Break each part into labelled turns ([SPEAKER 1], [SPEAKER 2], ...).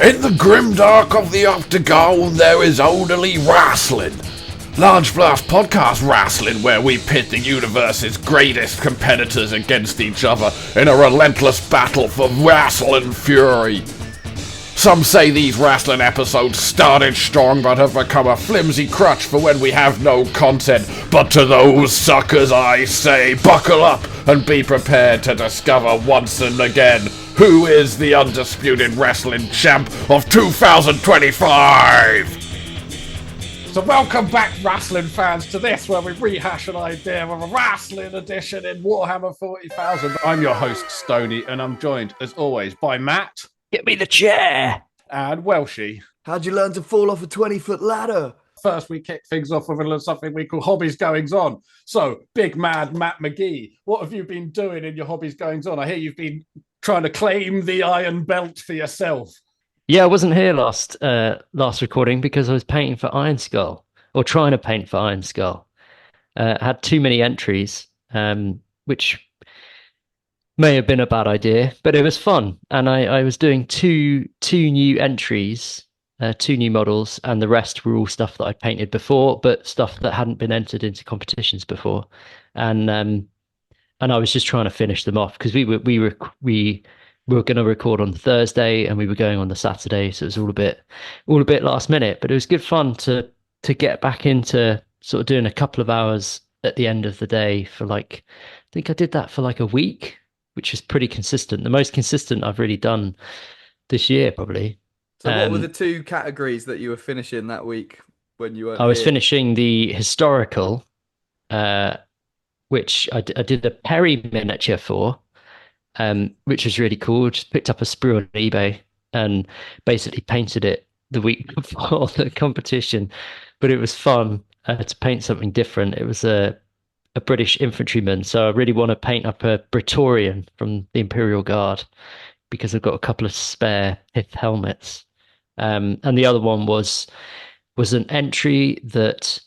[SPEAKER 1] In the grimdark of the octagon, there is only wrestling. Large Blast Podcast Wrestling, where we pit the universe's greatest competitors against each other in a relentless battle for wrestling fury. Some say these wrestling episodes started strong but have become a flimsy crutch for when we have no content. But to those suckers I say, buckle up and be prepared to discover once and again who is the undisputed wrestling champ of 2025. So welcome back, wrestling fans, to this where we rehash an idea of a wrestling edition in Warhammer 40,000. I'm your host, Stoney, and I'm joined, as always, by Matt.
[SPEAKER 2] Get me the chair.
[SPEAKER 1] And Welshie.
[SPEAKER 3] How'd you learn to fall off a 20-foot ladder?
[SPEAKER 1] First, we kick things off with a little something we call hobbies goings on. So, big mad Matt McGee, what have you been doing in your hobbies goings on? I hear you've been trying to claim the iron belt for yourself.
[SPEAKER 2] Yeah, I wasn't here last recording because I was painting for Iron Skull, or trying to paint for Iron Skull. Had too many entries, which may have been a bad idea, but it was fun. And I was doing two new entries, two new models, and the rest were all stuff that I painted before, but stuff that hadn't been entered into competitions before. And I was just trying to finish them off because we were going to record on Thursday and we were going on the Saturday, so it was all a bit last minute. But it was good fun to get back into sort of doing a couple of hours at the end of the day for I think I did that for like a week, which is pretty consistent. The most consistent I've really done this year, probably.
[SPEAKER 3] So what were the two categories that you were finishing that week when you were?
[SPEAKER 2] I was finishing the historical, which I did a Perry miniature for, which was really cool. Just picked up a sprue on eBay and basically painted it the week before the competition. But it was fun to paint something different. It was a British infantryman, so I really want to paint up a Praetorian from the Imperial Guard because I've got a couple of spare pith helmets. And the other one was an entry that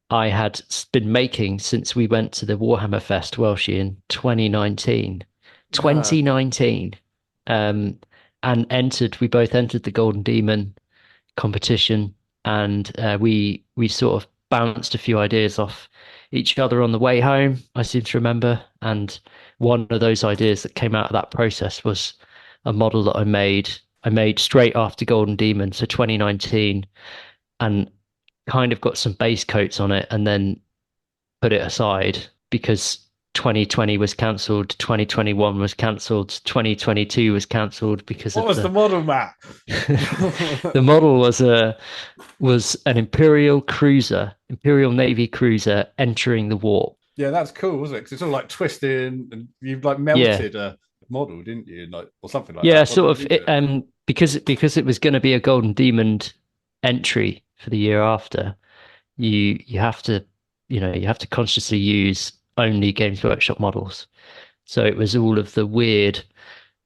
[SPEAKER 2] I had been making since we went to the Warhammer Fest Welshie in 2019. 2019. And we both entered the Golden Demon competition, and we sort of bounced a few ideas off each other on the way home, I seem to remember. And one of those ideas that came out of that process was a model that I made straight after Golden Demon, so 2019, and kind of got some base coats on it and then put it aside because 2020 was cancelled, 2021 was cancelled, 2022 was cancelled because
[SPEAKER 1] what was the model, Matt?
[SPEAKER 2] The model was an Imperial Navy cruiser entering the warp.
[SPEAKER 1] Yeah, that's cool, wasn't it? Because it's all like twisting, and you've like melted a model, didn't you? Or something like that.
[SPEAKER 2] Yeah, sort of. Because it was going to be a Golden Demon entry for the year after. You have to consciously use only Games Workshop models. So it was all of the weird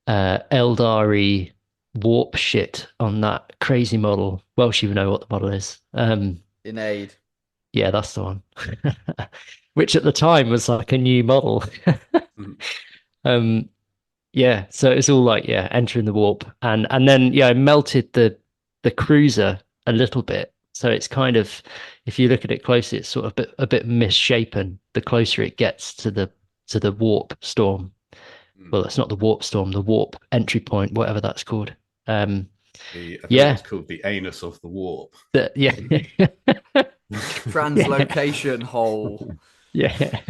[SPEAKER 2] Eldari warp shit on that crazy model. Welsh, you know what the model is.
[SPEAKER 3] Inade.
[SPEAKER 2] Yeah, that's the one. Which at the time was like a new model. Yeah, so it's all like entering the warp, and then I melted the cruiser a little bit. So it's kind of, if you look at it closely, it's sort of a bit misshapen the closer it gets to the warp storm. Well, it's not the warp storm, the warp entry point, whatever that's called. I think
[SPEAKER 1] it's called the anus of the warp.
[SPEAKER 3] Translocation hole.
[SPEAKER 2] Yeah.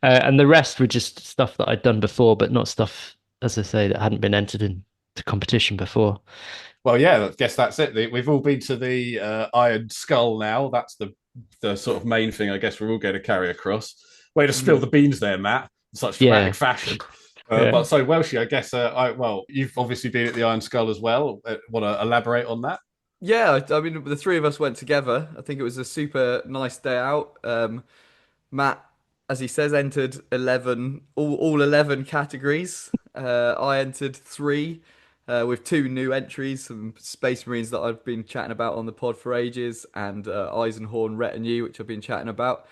[SPEAKER 2] And the rest were just stuff that I'd done before, but not stuff, as I say, that hadn't been entered into competition before.
[SPEAKER 1] Well, yeah, I guess that's it. We've all been to the Iron Skull now. That's the sort of main thing I guess we're all going to carry across. Way to spill the beans there, Matt, in such dramatic fashion. But so, Welshie, I guess, you've obviously been at the Iron Skull as well. Want to elaborate on that?
[SPEAKER 3] Yeah, I mean, the three of us went together. I think it was a super nice day out. Matt, as he says, entered 11, all 11 categories. I entered 3. With 2 new entries, some Space Marines that I've been chatting about on the pod for ages, and Eisenhorn Retinue, which I've been chatting about.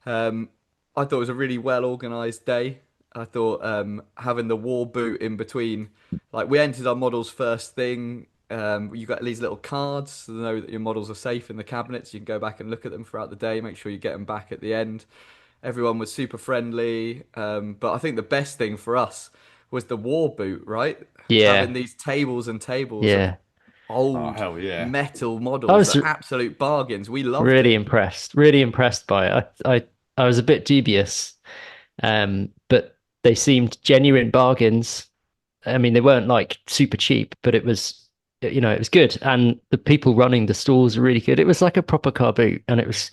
[SPEAKER 3] I thought it was a really well organised day. I thought having the war boot in between, like we entered our models first thing, You got these little cards to know that your models are safe in the cabinets. You can go back and look at them throughout the day, make sure you get them back at the end. Everyone was super friendly. But I think the best thing for us was the war boot, right? Having
[SPEAKER 2] Yeah,
[SPEAKER 3] these tables and tables of
[SPEAKER 2] yeah.
[SPEAKER 1] Oh,
[SPEAKER 3] old
[SPEAKER 1] hell yeah.
[SPEAKER 3] metal
[SPEAKER 2] I
[SPEAKER 3] models
[SPEAKER 2] was
[SPEAKER 3] that absolute bargains. We loved
[SPEAKER 2] really
[SPEAKER 3] it.
[SPEAKER 2] impressed, really impressed by it. I was a bit dubious, but they seemed genuine bargains. I mean, they weren't like super cheap, but it was good. And the people running the stalls were really good. It was like a proper car boot, and it was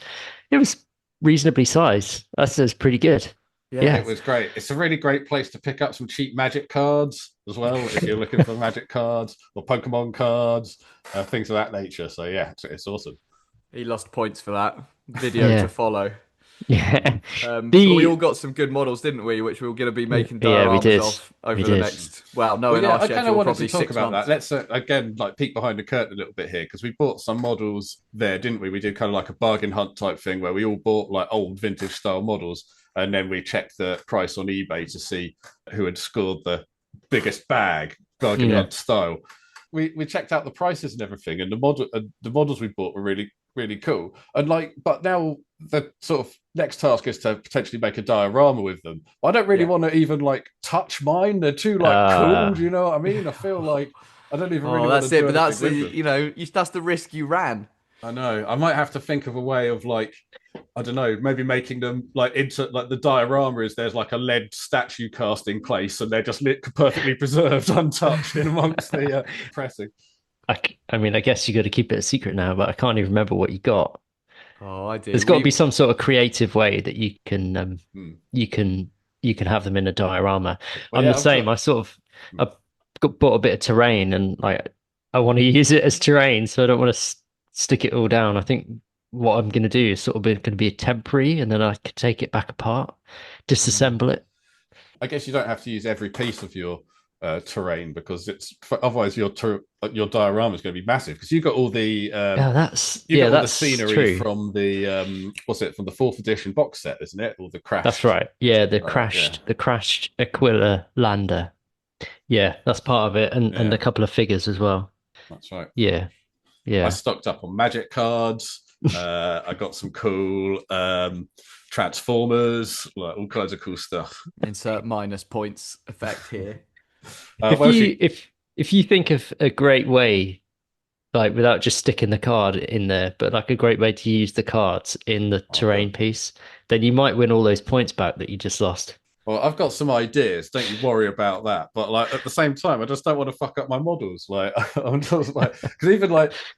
[SPEAKER 2] reasonably sized. That's pretty good.
[SPEAKER 3] Yeah.
[SPEAKER 2] Yeah.
[SPEAKER 1] It was great. It's a really great place to pick up some cheap magic cards as well if you're looking for magic cards or Pokemon cards, things of that nature. So yeah, it's awesome.
[SPEAKER 3] He lost points for that video to
[SPEAKER 2] Yeah.
[SPEAKER 3] follow.
[SPEAKER 2] Yeah.
[SPEAKER 3] But we
[SPEAKER 2] The
[SPEAKER 3] all got some good models, didn't we? Which we were going to be making
[SPEAKER 2] yeah, we
[SPEAKER 3] dioramas
[SPEAKER 2] did.
[SPEAKER 3] of
[SPEAKER 2] We
[SPEAKER 3] over the
[SPEAKER 2] did.
[SPEAKER 3] next, well,
[SPEAKER 1] Well,
[SPEAKER 3] knowing
[SPEAKER 1] yeah,
[SPEAKER 3] our
[SPEAKER 1] I kind of
[SPEAKER 3] schedule,
[SPEAKER 1] wanted to
[SPEAKER 3] probably
[SPEAKER 1] talk
[SPEAKER 3] six
[SPEAKER 1] about that.
[SPEAKER 3] months.
[SPEAKER 1] Let's again like peek behind the curtain a little bit here because we bought some models there, didn't we? We did kind of like a bargain hunt type thing where we all bought like old vintage style models, and then we checked the price on eBay to see who had scored the biggest bag, bargain
[SPEAKER 2] Yeah.
[SPEAKER 1] hunt style. We checked out the prices and everything, and the models we bought were really cool. And like, but now the sort of next task is to potentially make a diorama with them. I don't really
[SPEAKER 3] Yeah.
[SPEAKER 1] want to even like touch mine. They're too like cool.
[SPEAKER 2] Uh,
[SPEAKER 1] Do you know what I mean? I feel like I don't even
[SPEAKER 3] Oh,
[SPEAKER 1] really want to
[SPEAKER 3] that's it.
[SPEAKER 1] do
[SPEAKER 3] But
[SPEAKER 1] anything
[SPEAKER 3] that's the,
[SPEAKER 1] with them.
[SPEAKER 3] you know, that's the risk you ran.
[SPEAKER 1] I know. I might have to think of a way of like, I don't know, maybe making them like into like the diorama is there's like a lead statue cast in place and they're just perfectly preserved, untouched in amongst the pressing.
[SPEAKER 2] I mean, I guess you got to keep it a secret now, but I can't even remember what you got.
[SPEAKER 3] Oh, I did.
[SPEAKER 2] There's got to be
[SPEAKER 3] We
[SPEAKER 2] some sort of creative way that
[SPEAKER 1] Hmm.
[SPEAKER 2] you can you can have them in a diorama.
[SPEAKER 1] Well,
[SPEAKER 2] I'm the
[SPEAKER 1] yeah, I've
[SPEAKER 2] same.
[SPEAKER 1] got.
[SPEAKER 2] I sort of
[SPEAKER 1] Hmm.
[SPEAKER 2] I bought a bit of terrain and like I want to use it as terrain, so I don't want to stick it all down. I think what I'm going to do is sort of going to be a temporary, and then I could take it back apart, disassemble it.
[SPEAKER 1] I guess you don't have to use every piece of your terrain because it's otherwise your diorama is going to be massive because you got
[SPEAKER 2] Yeah,
[SPEAKER 1] all the
[SPEAKER 2] that's
[SPEAKER 1] scenery
[SPEAKER 2] true.
[SPEAKER 1] from the what's it from the fourth edition box set, isn't it? All the
[SPEAKER 2] That's
[SPEAKER 1] crashed.
[SPEAKER 2] right. Yeah,
[SPEAKER 1] Yeah,
[SPEAKER 2] the crashed Aquila lander. Yeah, that's part of it, and
[SPEAKER 1] yeah,
[SPEAKER 2] a couple of figures as well.
[SPEAKER 1] that's right.
[SPEAKER 2] Yeah,
[SPEAKER 1] I
[SPEAKER 2] yeah.
[SPEAKER 1] stocked up on magic cards. I got some cool transformers, like all kinds of cool stuff.
[SPEAKER 3] insert minus points effect here.
[SPEAKER 2] If
[SPEAKER 1] Well, if you
[SPEAKER 2] if you think of a great way, like without just sticking the card in there, but like a great way to use the cards in the
[SPEAKER 1] oh god.
[SPEAKER 2] terrain piece, then you might win all those points back that you just lost.
[SPEAKER 1] Well, I've got some ideas. Don't you worry about that. But like at the same time, I just don't want to fuck up my models. Like I'm just like because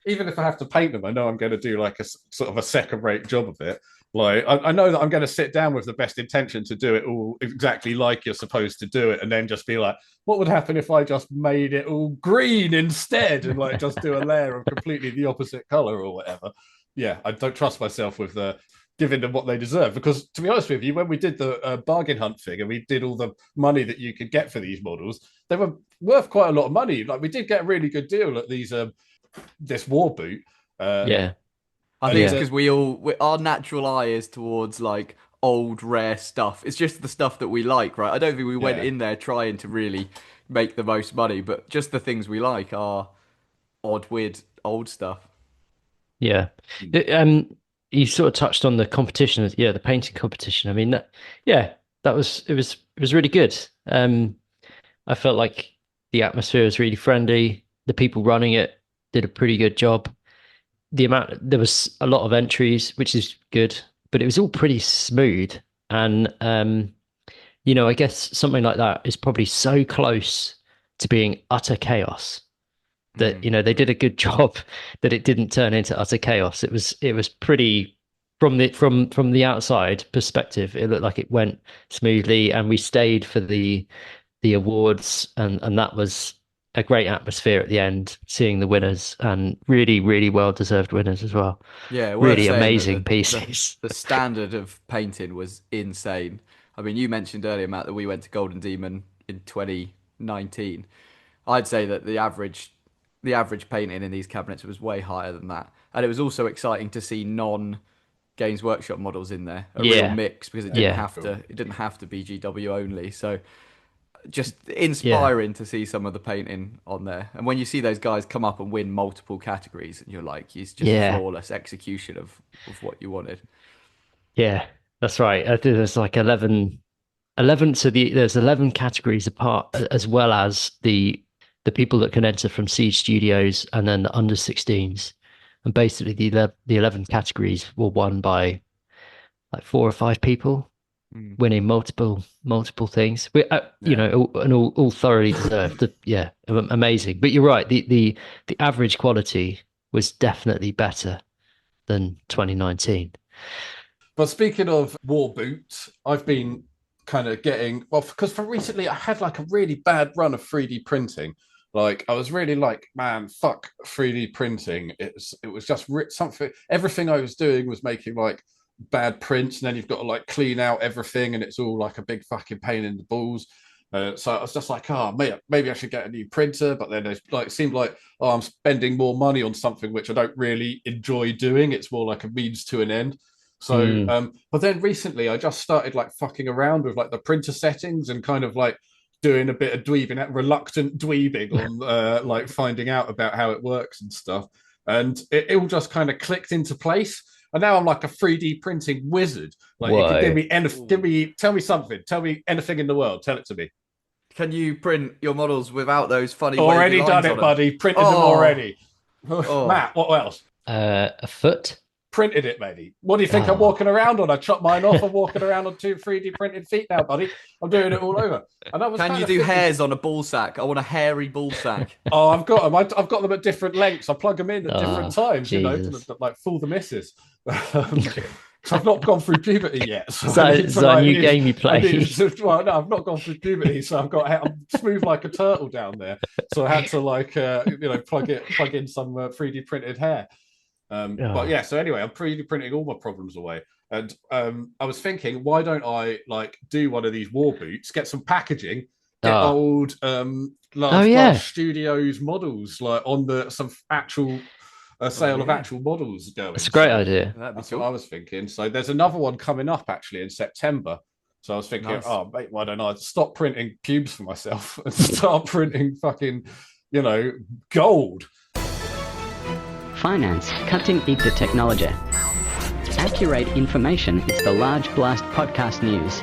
[SPEAKER 1] even if I have to paint them, I know I'm going to do like a sort of a second rate job of it. Like I know that I'm going to sit down with the best intention to do it all exactly like you're supposed to do it, and then just be like, what would happen if I just made it all green instead, and like just do a layer of completely the opposite color or whatever. Yeah, I don't trust myself with the giving them what they deserve. Because to be honest with you, when we did the bargain hunt thing and we did all the money that you could get for these models, they were worth quite a lot of money. Like we did get a really good deal at these this war boot. Uh,
[SPEAKER 2] Yeah,
[SPEAKER 3] I think
[SPEAKER 1] and
[SPEAKER 3] it's
[SPEAKER 2] yeah,
[SPEAKER 3] because our natural eye is towards like old rare stuff. It's just the stuff that we like, right? I don't think we went
[SPEAKER 1] yeah,
[SPEAKER 3] in there trying to really make the most money, but just the things we like are odd, weird, old stuff.
[SPEAKER 2] yeah. It, you sort of touched on the competition. Yeah, the painting competition. I mean, yeah, it was really good. I felt like the atmosphere was really friendly. The people running it did a pretty good job. There was a lot of entries, which is good, but it was all pretty smooth. And I guess something like that is probably so close to being utter chaos that,
[SPEAKER 3] Mm.
[SPEAKER 2] they did a good job that it didn't turn into utter chaos. It was pretty from the outside perspective, it looked like it went smoothly and we stayed for the awards and that was a great atmosphere at the end, seeing the winners and really, really well deserved winners as well.
[SPEAKER 3] Yeah, worth
[SPEAKER 2] Really
[SPEAKER 3] saying that
[SPEAKER 2] amazing
[SPEAKER 3] the
[SPEAKER 2] pieces.
[SPEAKER 3] the standard of painting was insane. I mean, you mentioned earlier, Matt, that we went to Golden Demon in 2019. I'd say that the average painting in these cabinets was way higher than that. And it was also exciting to see non Games Workshop models in there, a real
[SPEAKER 2] Yeah,
[SPEAKER 3] mix because
[SPEAKER 2] yeah,
[SPEAKER 1] cool.
[SPEAKER 3] it didn't have to be GW only. So just
[SPEAKER 2] Yeah,
[SPEAKER 3] inspiring to see some of the painting on there. And when you see those guys come up and win multiple categories, and you're like, it's just
[SPEAKER 2] yeah,
[SPEAKER 3] flawless execution of what you wanted.
[SPEAKER 2] yeah. That's right. I think there's like 11. So there's 11 categories apart, as well as the people that can enter from Siege Studios and then the under 16s. And basically, the 11 categories were won by like four or five people,
[SPEAKER 3] Mm.
[SPEAKER 2] winning multiple things. You
[SPEAKER 3] Yeah.
[SPEAKER 2] know, and all thoroughly deserved. Yeah, amazing. But you're right. The average quality was definitely better than 2019.
[SPEAKER 1] But speaking of war boots, I've been kind of getting well because for recently I had like a really bad run of 3D printing. Like I was really like, man, fuck 3D printing. It was just something. Everything I was doing was making like bad prints, and then you've got to like clean out everything, and it's all like a big fucking pain in the balls. So I was just like, oh, maybe I should get a new printer. But then it seemed like, oh, I'm spending more money on something which I don't really enjoy doing. It's more like a means to an end. So,
[SPEAKER 2] Mm.
[SPEAKER 1] but then recently I just started like fucking around with like the printer settings and kind of like doing a bit of dweebing, reluctant dweebing on like finding out about how it works and stuff. And it all just kind of clicked into place. And now I'm like a 3D printing wizard. Like you can give
[SPEAKER 2] Whoa.
[SPEAKER 1] me anything, tell me something, tell me anything in the world, tell it to me.
[SPEAKER 3] Can you print your models without those funny wavy
[SPEAKER 1] Already done
[SPEAKER 3] lines on
[SPEAKER 1] it,
[SPEAKER 3] them?
[SPEAKER 1] buddy. Printed them
[SPEAKER 3] Oh,
[SPEAKER 1] already.
[SPEAKER 3] oh.
[SPEAKER 1] Matt, what else?
[SPEAKER 2] A foot?
[SPEAKER 1] Printed it, matey. What do you think I'm
[SPEAKER 2] Oh.
[SPEAKER 1] walking around on? I chopped mine off. I'm walking around on two 3D printed feet now, buddy. I'm doing it all over. And I was
[SPEAKER 3] Can
[SPEAKER 1] kind
[SPEAKER 3] you
[SPEAKER 1] of
[SPEAKER 3] do
[SPEAKER 1] thinking,
[SPEAKER 3] hairs on a ball sack? I want a hairy ball sack.
[SPEAKER 1] oh, I've got them. I've got them at different lengths. I plug them in at different
[SPEAKER 2] Oh,
[SPEAKER 1] times,
[SPEAKER 2] Jesus.
[SPEAKER 1] to like fool the missus. So I've not gone through puberty yet. So
[SPEAKER 2] Is
[SPEAKER 1] I
[SPEAKER 2] that,
[SPEAKER 1] need
[SPEAKER 2] is
[SPEAKER 1] to
[SPEAKER 2] that a
[SPEAKER 1] like,
[SPEAKER 2] new game you
[SPEAKER 1] I need
[SPEAKER 2] play?
[SPEAKER 1] to, well, no, I've not gone through puberty. So I'm smooth like a turtle down there. So I had to like, plug in some 3D printed hair. But
[SPEAKER 2] Oh,
[SPEAKER 1] yeah, so anyway, I'm 3D printing all my problems away. And I was thinking, why don't I like do one of these war boots, get some packaging, get
[SPEAKER 2] oh,
[SPEAKER 1] old
[SPEAKER 2] oh,
[SPEAKER 1] Large Blast
[SPEAKER 2] yeah.
[SPEAKER 1] Studios models like on the some actual
[SPEAKER 3] Oh
[SPEAKER 1] sale of
[SPEAKER 3] yeah,
[SPEAKER 1] actual models
[SPEAKER 2] That's
[SPEAKER 1] going.
[SPEAKER 2] a great
[SPEAKER 1] So
[SPEAKER 2] idea.
[SPEAKER 3] that'd be
[SPEAKER 1] that's what I
[SPEAKER 3] cool.
[SPEAKER 1] was thinking. So there's another one coming up actually in September. So I was thinking,
[SPEAKER 3] Nice.
[SPEAKER 1] oh mate, why don't I stop printing pubes for myself and start printing fucking, gold?
[SPEAKER 4] Finance, cutting edge technology. Accurate information is the Large Blast podcast news.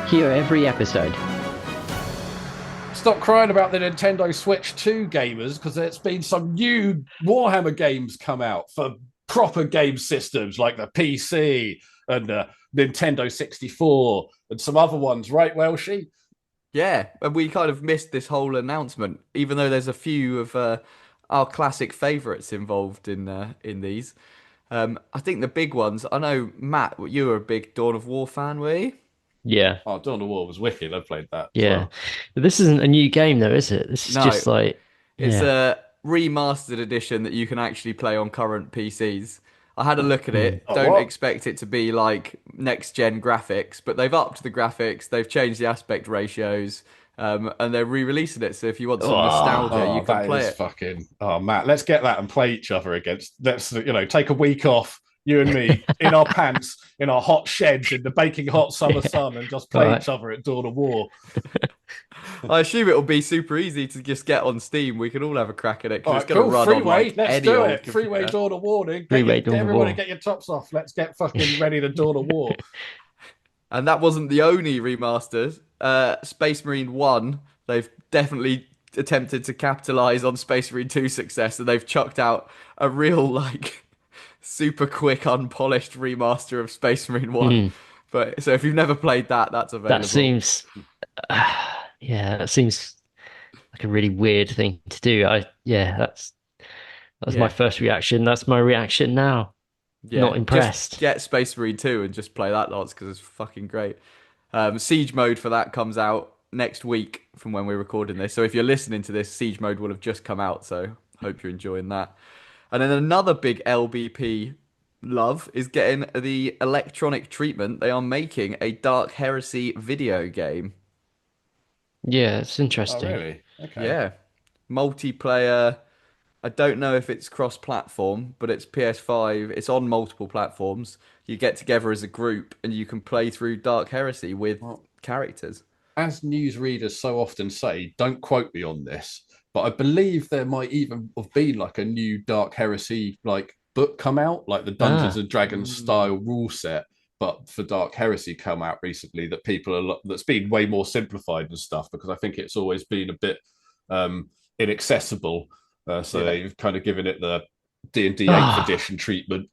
[SPEAKER 4] Hear every episode.
[SPEAKER 1] Stop crying about the Nintendo Switch 2 gamers because there's been some new Warhammer games come out for proper game systems like the PC and the Nintendo 64 and some other ones, right, Welshie?
[SPEAKER 3] Yeah, and we kind of missed this whole announcement, even though there's a few of our classic favourites involved in these. I think the big ones. I know Matt, you were a big Dawn of War fan, were you?
[SPEAKER 2] Yeah,
[SPEAKER 1] Oh, Dawn of War was wicked. I played that as
[SPEAKER 2] yeah.
[SPEAKER 1] well.
[SPEAKER 2] But this isn't a new game though, is it? This is
[SPEAKER 3] No,
[SPEAKER 2] just like,
[SPEAKER 3] it's
[SPEAKER 2] yeah.
[SPEAKER 3] a remastered edition that you can actually play on current PCs. I had a look at
[SPEAKER 2] Mm.
[SPEAKER 3] it.
[SPEAKER 1] Oh,
[SPEAKER 3] Don't
[SPEAKER 1] what?
[SPEAKER 3] expect it to be like next gen graphics, but they've upped the graphics, they've changed the aspect ratios, and they're re-releasing it. So if you want some
[SPEAKER 2] Oh,
[SPEAKER 3] nostalgia, you
[SPEAKER 1] Oh,
[SPEAKER 3] can
[SPEAKER 1] that
[SPEAKER 3] play
[SPEAKER 1] is
[SPEAKER 3] it.
[SPEAKER 1] fucking. Oh, Matt, let's get that and play each other against. Let's, take a week off, you and me, in our pants, in our hot sheds, in the baking hot summer
[SPEAKER 2] yeah.
[SPEAKER 1] sun, and just
[SPEAKER 2] All
[SPEAKER 1] play
[SPEAKER 2] right.
[SPEAKER 1] each other at Dawn of War.
[SPEAKER 3] I assume it'll be super easy to just get on Steam. We can all have a crack at it
[SPEAKER 1] All
[SPEAKER 3] because it's
[SPEAKER 1] right,
[SPEAKER 3] going to
[SPEAKER 1] cool.
[SPEAKER 3] run on
[SPEAKER 1] Freeway,
[SPEAKER 3] like
[SPEAKER 1] let's
[SPEAKER 3] any
[SPEAKER 1] do
[SPEAKER 3] old
[SPEAKER 1] it. Freeway
[SPEAKER 3] computer.
[SPEAKER 1] Dawn of Warning.
[SPEAKER 2] Three-way
[SPEAKER 1] Get
[SPEAKER 2] Dawn of
[SPEAKER 1] everybody,
[SPEAKER 2] War.
[SPEAKER 1] get your tops off. Let's get fucking ready to Dawn of War.
[SPEAKER 3] And that wasn't the only remastered. Space Marine 1, they've definitely attempted to capitalize on Space Marine 2 success, and they've chucked out a real, like, super quick, unpolished remaster of Space Marine 1.
[SPEAKER 2] Mm.
[SPEAKER 3] But so if you've never played that, that's
[SPEAKER 2] That
[SPEAKER 3] available.
[SPEAKER 2] seems, yeah, that seems like a really weird thing to do. Yeah, that was my
[SPEAKER 3] Yeah,
[SPEAKER 2] first reaction. That's my reaction now.
[SPEAKER 3] yeah.
[SPEAKER 2] Not
[SPEAKER 3] Just
[SPEAKER 2] impressed.
[SPEAKER 3] get Space Marine 2 and just play that lots because it's fucking great. Siege mode for that comes out next week from when we're recording this. So if you're listening to this, Siege mode will have just come out. So hope you're enjoying that. And then another big LBP love is getting the electronic treatment. They are making a Dark Heresy video game.
[SPEAKER 2] Yeah, it's
[SPEAKER 1] Oh,
[SPEAKER 2] interesting.
[SPEAKER 1] really? Okay.
[SPEAKER 3] Yeah, multiplayer. I don't know if it's cross-platform, but it's PS5. It's on multiple platforms. You get together as a group and you can play through Dark Heresy with
[SPEAKER 1] Well,
[SPEAKER 3] characters.
[SPEAKER 1] as newsreaders so often say, don't quote me on this, but I believe there might even have been like a new Dark Heresy like book come out, like the Dungeons and Dragons style rule set, but for Dark Heresy come out recently that that's been way more simplified and stuff, because I think it's always been a bit inaccessible. So they've kind of given it the D&D 8th edition treatment.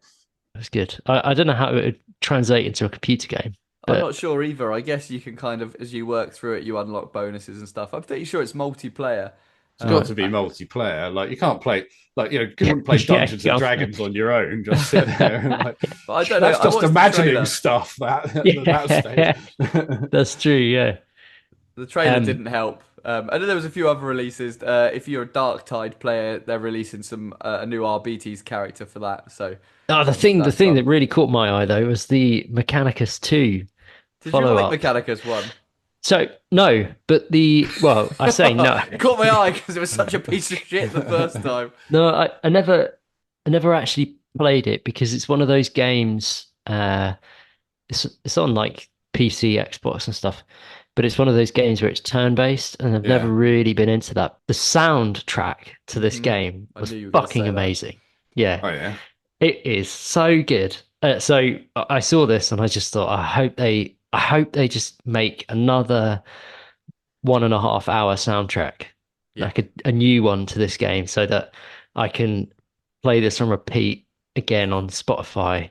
[SPEAKER 2] That's good. I don't know how it would translate into a computer game.
[SPEAKER 3] I'm not sure either. I guess you can kind of, as you work through it, you unlock bonuses and stuff. I'm pretty sure it's multiplayer.
[SPEAKER 1] It's got to be multiplayer. Like you can't play, like you couldn't play Dungeons and Dragons on your own. Just sit there. And, like,
[SPEAKER 3] but I don't know.
[SPEAKER 1] That's just imagining stuff. That stage.
[SPEAKER 2] That's true. Yeah.
[SPEAKER 3] The trailer didn't help. I know there was a few other releases. If you're a Dark Tide player, they're releasing a new RBT's character for that. So
[SPEAKER 2] the thing that really caught my eye though was the Mechanicus 2
[SPEAKER 3] Did
[SPEAKER 2] follow
[SPEAKER 3] you
[SPEAKER 2] up.
[SPEAKER 3] like Mechanicus 1?
[SPEAKER 2] So no, but I say no.
[SPEAKER 3] It caught my eye because it was such a piece of shit the first time.
[SPEAKER 2] No, I never actually played it because it's one of those games. It's on like PC, Xbox, and stuff, but it's one of those games where it's turn-based, and I've never really been into that. The soundtrack to this game was fucking amazing. Yeah.
[SPEAKER 1] Oh yeah.
[SPEAKER 2] It is so good. So I saw this and I just thought, I hope they just make another 1.5 hour soundtrack, like a new one to this game, so that I can play this on repeat again on Spotify.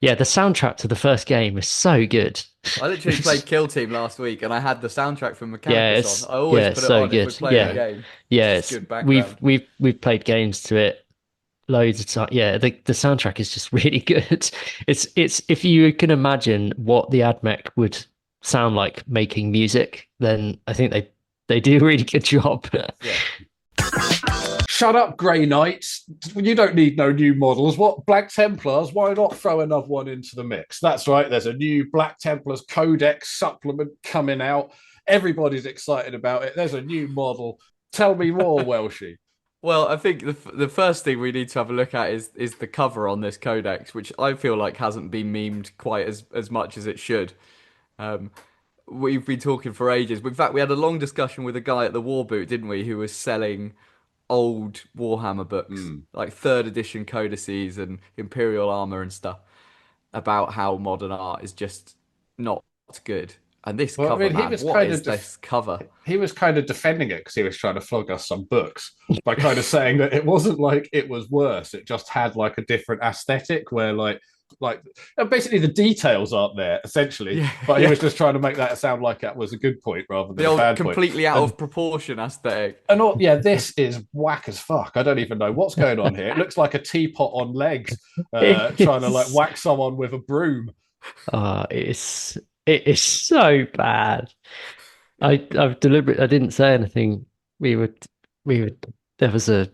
[SPEAKER 2] Yeah, the soundtrack to the first game is so good.
[SPEAKER 3] I literally played Kill Team last week, and I had the soundtrack from Mechanicus on. I always put it on if we're playing a game.
[SPEAKER 2] Yeah, we've played games to it loads of time. Yeah, the soundtrack is just really good. It's if you can imagine what the AdMech would sound like making music, then I think they do a really good job.
[SPEAKER 1] Shut up, Grey Knights. You don't need no new models. What, Black Templars? Why not throw another one into the mix? That's right, there's a new Black Templars Codex supplement coming out. Everybody's excited about it. There's a new model. Tell me more, Welshie.
[SPEAKER 3] Well, I think the first thing we need to have a look at is the cover on this codex, which I feel like hasn't been memed quite as much as it should. We've been talking for ages. In fact, we had a long discussion with a guy at the War Boot, didn't we, who was selling old Warhammer books, like 3rd edition codices and Imperial armor and stuff, about how modern art is just not good. And this cover, this cover?
[SPEAKER 1] He was kind of defending it because he was trying to flog us some books by kind of saying that it wasn't like it was worse. It just had like a different aesthetic where like basically the details aren't there essentially. But he was just trying to make that sound like that was a good point rather than a bad point.
[SPEAKER 3] Completely out of proportion aesthetic.
[SPEAKER 1] And this is whack as fuck. I don't even know what's going on here. It looks like a teapot on legs trying to like whack someone with a broom.
[SPEAKER 2] It is so bad. I've deliberately, I didn't say anything. There was it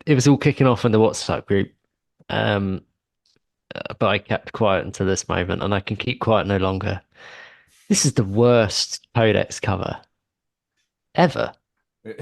[SPEAKER 2] was all kicking off in the WhatsApp group. But I kept quiet until this moment, and I can keep quiet no longer. This is the worst Codex cover ever.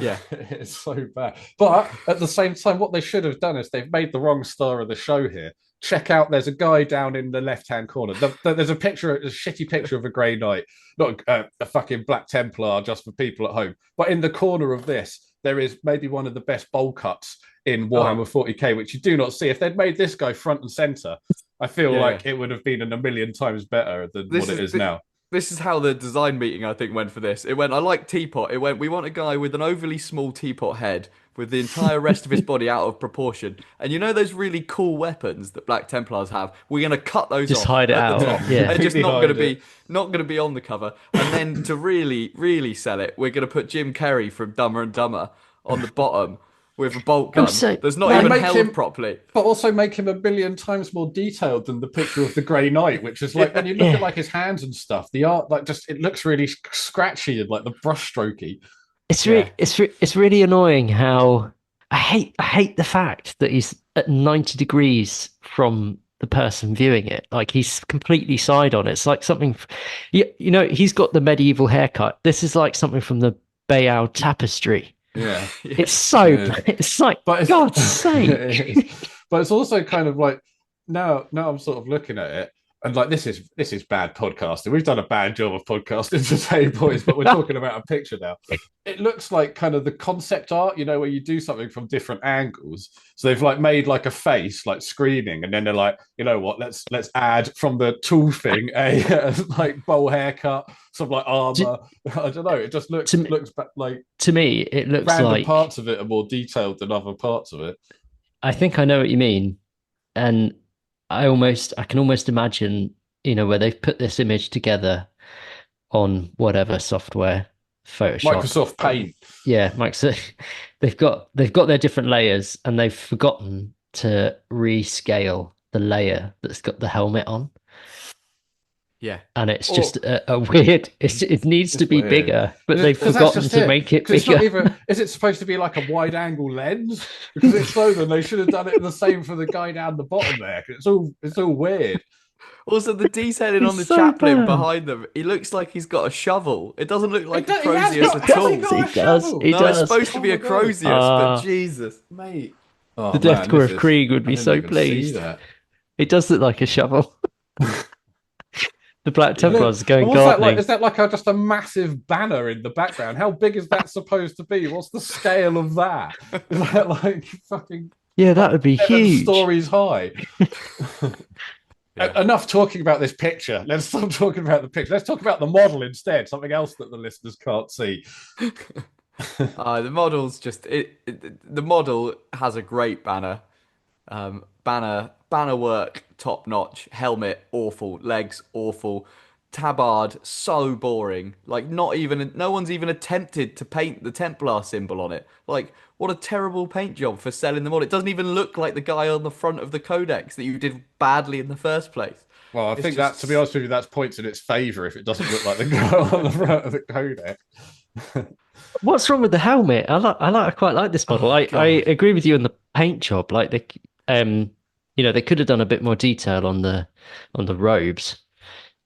[SPEAKER 1] Yeah, it's so bad. But at the same time, what they should have done is they've made the wrong star of the show here. Check out, there's a guy down in the left-hand corner. There's a shitty picture of a Grey Knight, not a fucking Black Templar just for people at home. But in the corner of this, there is maybe one of the best bowl cuts in Warhammer 40k, which you do not see. If they'd made this guy front and center, I feel like it would have been a million times better than what it is now.
[SPEAKER 3] This is how the design meeting, I think, went for this. It went, I like teapot. It went, we want a guy with an overly small teapot head with the entire rest of his body out of proportion. And you know those really cool weapons that Black Templars have? We're going to cut those off.
[SPEAKER 2] Just hide it out.
[SPEAKER 3] Yeah. They're just not going to be on the cover. And then to really, really sell it, we're going to put Jim Carrey from Dumber and Dumber on the bottom with a bolt gun that's not even held properly.
[SPEAKER 1] But also make him a million times more detailed than the picture of the Grey Knight, which is like, when you look at like his hands and stuff, the art, like just, it looks really scratchy and like the brush strokey.
[SPEAKER 2] It's really annoying how I hate the fact that he's at 90 degrees from the person viewing it. Like he's completely side on. It's like something, he's got the medieval haircut. This is like something from the Bayeux tapestry.
[SPEAKER 1] Yeah,
[SPEAKER 2] it's it's like, but God's sake.
[SPEAKER 1] But it's also kind of like now I'm sort of looking at it, and like this is bad podcasting. We've done a bad job of podcasting today, boys, but we're talking about a picture now. It looks like kind of the concept art, where you do something from different angles. So they've like made like a face, like screaming, and then they're like, you know what? Let's add from the tool thing a like bowl haircut, some like armor. I don't know. It just looks like,
[SPEAKER 2] to me, it looks
[SPEAKER 1] random
[SPEAKER 2] like
[SPEAKER 1] parts of it are more detailed than other parts of it.
[SPEAKER 2] I think I know what you mean, and I can almost imagine, where they've put this image together on whatever software, Photoshop,
[SPEAKER 1] Microsoft Paint.
[SPEAKER 2] Yeah, Microsoft. They've got their different layers, and they've forgotten to rescale the layer that's got the helmet on.
[SPEAKER 3] Yeah,
[SPEAKER 2] and it's just a weird. It needs to be
[SPEAKER 1] weird.
[SPEAKER 2] bigger, but they've forgotten to make it bigger.
[SPEAKER 1] It's not even, is it supposed to be like a wide-angle lens? Because if so, then they should have done it the same for the guy down the bottom there. It's all weird.
[SPEAKER 3] Also, the detailing on the chaplain behind them, he looks like he's got a shovel. It doesn't look like a Crozius at all.
[SPEAKER 2] He does.
[SPEAKER 3] It's supposed to be a Crozius, but Jesus,
[SPEAKER 1] mate.
[SPEAKER 2] The Deathcore of Krieg would be so pleased. It does look like a shovel. The Black Templars going gardening.
[SPEAKER 1] Is that like just a massive banner in the background? How big is that supposed to be? What's the scale of that? Is that like fucking...
[SPEAKER 2] Yeah, that would be huge.
[SPEAKER 1] Stories high. Enough talking about this picture. Let's stop talking about the picture. Let's talk about the model instead. Something else that the listeners can't see.
[SPEAKER 3] The model's just... the model has a great banner. Banner work, top notch. Helmet, awful. Legs, awful. Tabard, so boring. Like, no one's even attempted to paint the Templar symbol on it. Like, what a terrible paint job for selling the model. It doesn't even look like the guy on the front of the Codex that you did badly in the first place.
[SPEAKER 1] Well, I think that, to be honest with you, that's points in its favour if it doesn't look like the guy on the front of the Codex.
[SPEAKER 2] What's wrong with the helmet? I quite like this model. I agree with you on the paint job. Like they could have done a bit more detail on the robes.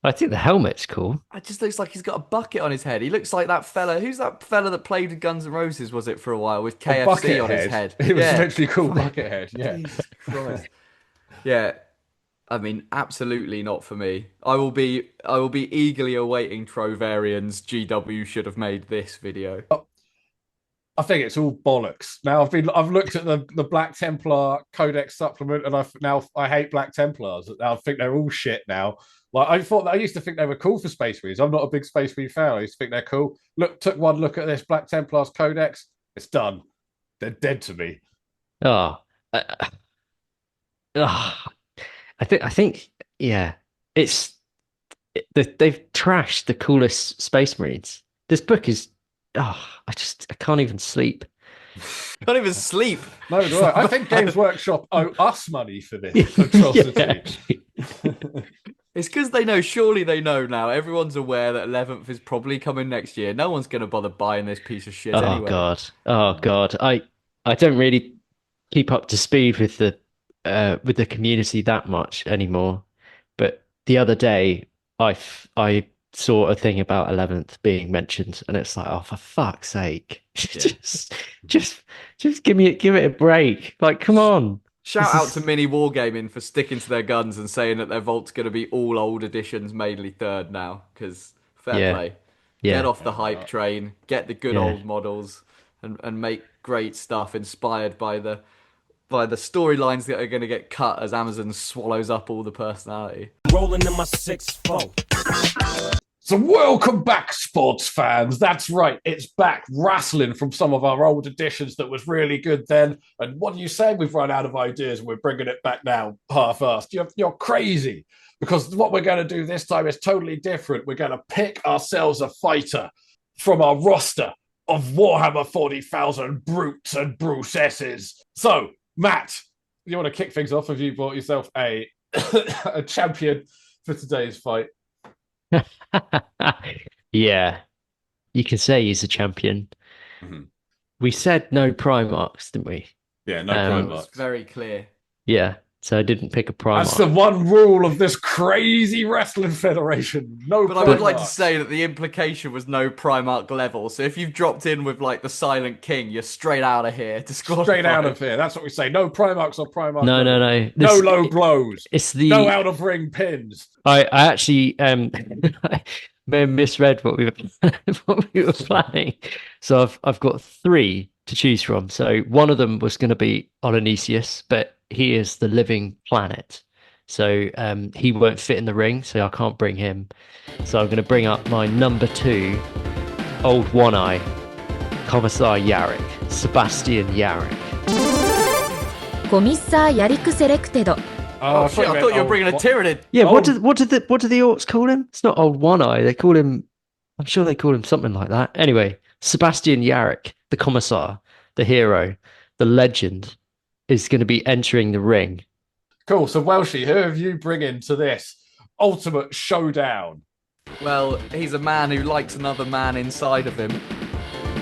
[SPEAKER 2] I think the helmet's cool.
[SPEAKER 3] It just looks like he's got a bucket on his head. He looks like that fella. Who's that fella that played with Guns N' Roses, was it, for a while, with KFC on his head?
[SPEAKER 1] He was literally called Buckethead, yeah.
[SPEAKER 3] Jesus Christ. Yeah. I mean, absolutely not for me. I will be eagerly awaiting Trovarian's GW should have made this video.
[SPEAKER 1] I think it's all bollocks. Now I've looked at the Black Templar Codex supplement, and I hate Black Templars. I think they're all shit now. Like I used to think they were cool for Space Marines. I'm not a big Space Marine fan. I used to think they're cool. Took one look at this Black Templars Codex. It's done. They're dead to me.
[SPEAKER 2] I think yeah. They've trashed the coolest Space Marines. This book is I can't even sleep.
[SPEAKER 3] Can't even sleep.
[SPEAKER 1] No, do I think Games Workshop owe us money for this atrocity.
[SPEAKER 3] It's because surely they know now. Everyone's aware that 11th is probably coming next year. No one's going to bother buying this piece of shit anyway.
[SPEAKER 2] Oh God. I don't really keep up to speed with the community that much anymore. But the other day, I saw a thing about 11th being mentioned, and it's like, oh, for fuck's sake, just give it a break. Like, come on.
[SPEAKER 3] Shout out to Mini Wargaming for sticking to their guns and saying that their vault's going to be all old editions, mainly third now, because fair play. Yeah. Get off the hype train, get the good old models, and make great stuff inspired by the storylines that are going to get cut as Amazon swallows up all the personality.
[SPEAKER 5] Rolling in my 6-4.
[SPEAKER 1] So welcome back, sports fans. That's right, it's back, wrestling from some of our old editions that was really good then. And what do you say? We've run out of ideas and we're bringing it back now half-assed. You're crazy, because what we're going to do this time is totally different. We're going to pick ourselves a fighter from our roster of Warhammer 40,000 brutes and brucesses. So, Matt, you want to kick things off? Have you bought yourself a champion for today's fight?
[SPEAKER 2] Yeah, you can say he's a champion. Mm-hmm. We said no Primarchs, didn't we?
[SPEAKER 1] Yeah, no Primarchs.
[SPEAKER 3] Very clear.
[SPEAKER 2] Yeah, So I didn't pick a Primarch.
[SPEAKER 1] That's the one rule of this crazy wrestling federation. No,
[SPEAKER 3] But I would like to
[SPEAKER 1] Primarchs.
[SPEAKER 3] say that the implication was no Primarch level. So if you've dropped in with like the Silent King, you're straight out of here.
[SPEAKER 1] Straight out of here. That's what we say. No Primarchs or Primarch.
[SPEAKER 2] No.
[SPEAKER 1] No
[SPEAKER 2] This-
[SPEAKER 1] low blows.
[SPEAKER 2] It's the
[SPEAKER 1] No out of ring pins.
[SPEAKER 2] I actually I may have misread what we were playing. So I've got 3 to choose from. So one of them was going to be Olynesius, but he is the living planet. So he won't fit in the ring, so I can't bring him. So I'm going to bring up my number 2, Old One Eye, Commissar Yarrick, Sebastian Yarrick.
[SPEAKER 6] コミッサーヤリクセレクテド
[SPEAKER 3] Oh, shit, I thought you were bringing a Tyranid.
[SPEAKER 2] Yeah,
[SPEAKER 1] Oh.
[SPEAKER 2] what do the orcs call him? It's not Old One Eye. They call him. I'm sure they call him something like that. Anyway, Sebastian Yarrick, the Commissar, the hero, the legend, is going to be entering the ring.
[SPEAKER 1] Cool. So Welshie, who have you bringing to this ultimate showdown?
[SPEAKER 3] Well, he's a man who likes another man inside of him.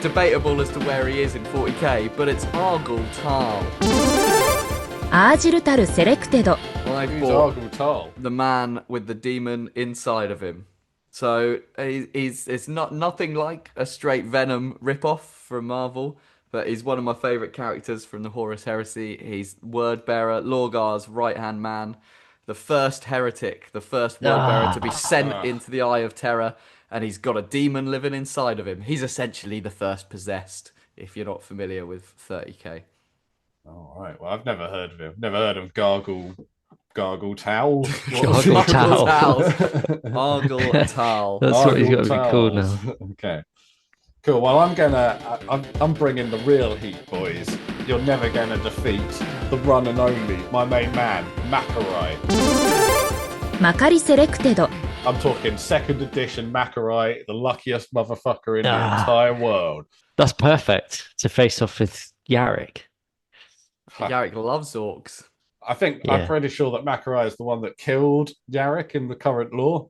[SPEAKER 3] Debatable as to where he is in 40k, but it's Argyle Tal.
[SPEAKER 6] アージルタルセレクテド
[SPEAKER 3] I
[SPEAKER 1] Who's
[SPEAKER 3] bought
[SPEAKER 1] Argyle Tal?
[SPEAKER 3] the man with the demon inside of him. So it's not nothing like a straight Venom ripoff from Marvel, but he's one of my favourite characters from the Horus Heresy. He's Wordbearer, Lorgar's right-hand man, the first heretic, the first Wordbearer to be sent into the Eye of Terror, and he's got a demon living inside of him. He's essentially the first possessed, if you're not familiar with 30k.
[SPEAKER 1] All right. Well, I've never heard of him. Never heard of Gargle Towel.
[SPEAKER 2] Gargle Towel.
[SPEAKER 3] Argyle Tal.
[SPEAKER 2] That's what he's got to be called now.
[SPEAKER 1] Okay. Cool. Well, I'm bringing the real heat, boys. You're never gonna defeat the one and only, my main man, Macarai.
[SPEAKER 6] マカリセレクテド
[SPEAKER 1] I'm talking second edition Macarai, the luckiest motherfucker in the
[SPEAKER 2] Ah.
[SPEAKER 1] entire world.
[SPEAKER 2] That's perfect to face off with Yarrick.
[SPEAKER 3] Yarrick loves orcs.
[SPEAKER 1] I'm
[SPEAKER 2] Yeah.
[SPEAKER 1] pretty sure that Macarai is the one that killed Yarrick in the current lore.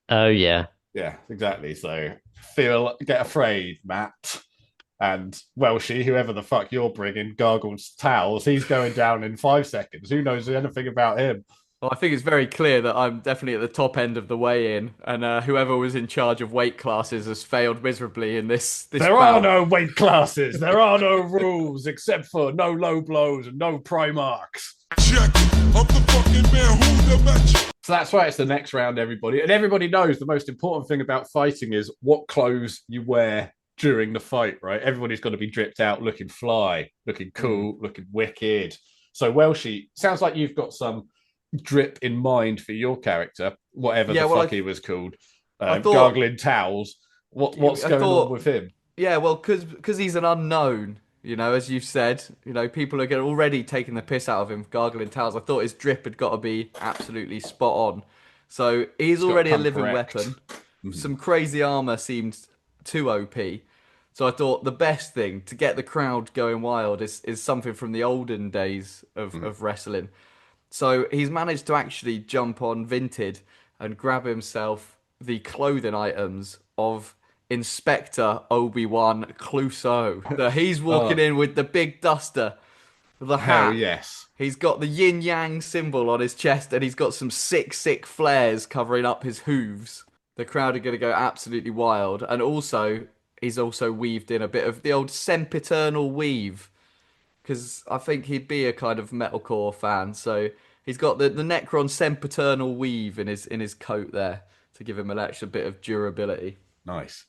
[SPEAKER 2] Oh yeah.
[SPEAKER 1] Yeah, exactly. So get afraid, Matt. And Welshie, whoever the fuck you're bringing, Gargle's Towels, he's going down in 5 seconds. Who knows anything about him?
[SPEAKER 3] Well, I think it's very clear that I'm definitely at the top end of the weigh-in, and whoever was in charge of weight classes has failed miserably in this
[SPEAKER 1] There are
[SPEAKER 3] bout.
[SPEAKER 1] no weight classes. There are no rules except for no low blows and no Primarchs.
[SPEAKER 7] Check. I'm the fucking man. Who's the match?
[SPEAKER 1] So that's why it's the next round, everybody. And everybody knows the most important thing about fighting is what clothes you wear during the fight, right? Everybody's got to be dripped out, looking fly, looking cool, looking wicked. So Welshie, sounds like you've got some drip in mind for your character, whatever
[SPEAKER 3] Yeah,
[SPEAKER 1] the
[SPEAKER 3] well,
[SPEAKER 1] fuck he was called.
[SPEAKER 3] I thought-
[SPEAKER 1] Gargling Towels. What's
[SPEAKER 3] I
[SPEAKER 1] going
[SPEAKER 3] thought-
[SPEAKER 1] on with him?
[SPEAKER 3] Yeah, well, because he's an unknown, you know, as you've said, you know, people are already taking the piss out of him, gargling towels. I thought his drip had got to be absolutely spot on. So he's
[SPEAKER 1] gotta
[SPEAKER 3] already a
[SPEAKER 1] come
[SPEAKER 3] living
[SPEAKER 1] correct.
[SPEAKER 3] weapon. Some crazy armor seemed too OP. So I thought the best thing to get the crowd going wild is something from the olden days of wrestling. So he's managed to actually jump on Vinted and grab himself the clothing items of Inspector Obi-Wan Clouseau. So he's walking in with the big duster, the hat.
[SPEAKER 1] Hell yes.
[SPEAKER 3] He's got the yin yang symbol on his chest, and he's got some sick flares covering up his hooves. The crowd are going to go absolutely wild, and also he's also weaved in a bit of the old sempiternal weave, because I think he'd be a kind of metalcore fan. So he's got the Necron sempiternal weave in his coat there to give him an extra bit of durability.
[SPEAKER 1] Nice.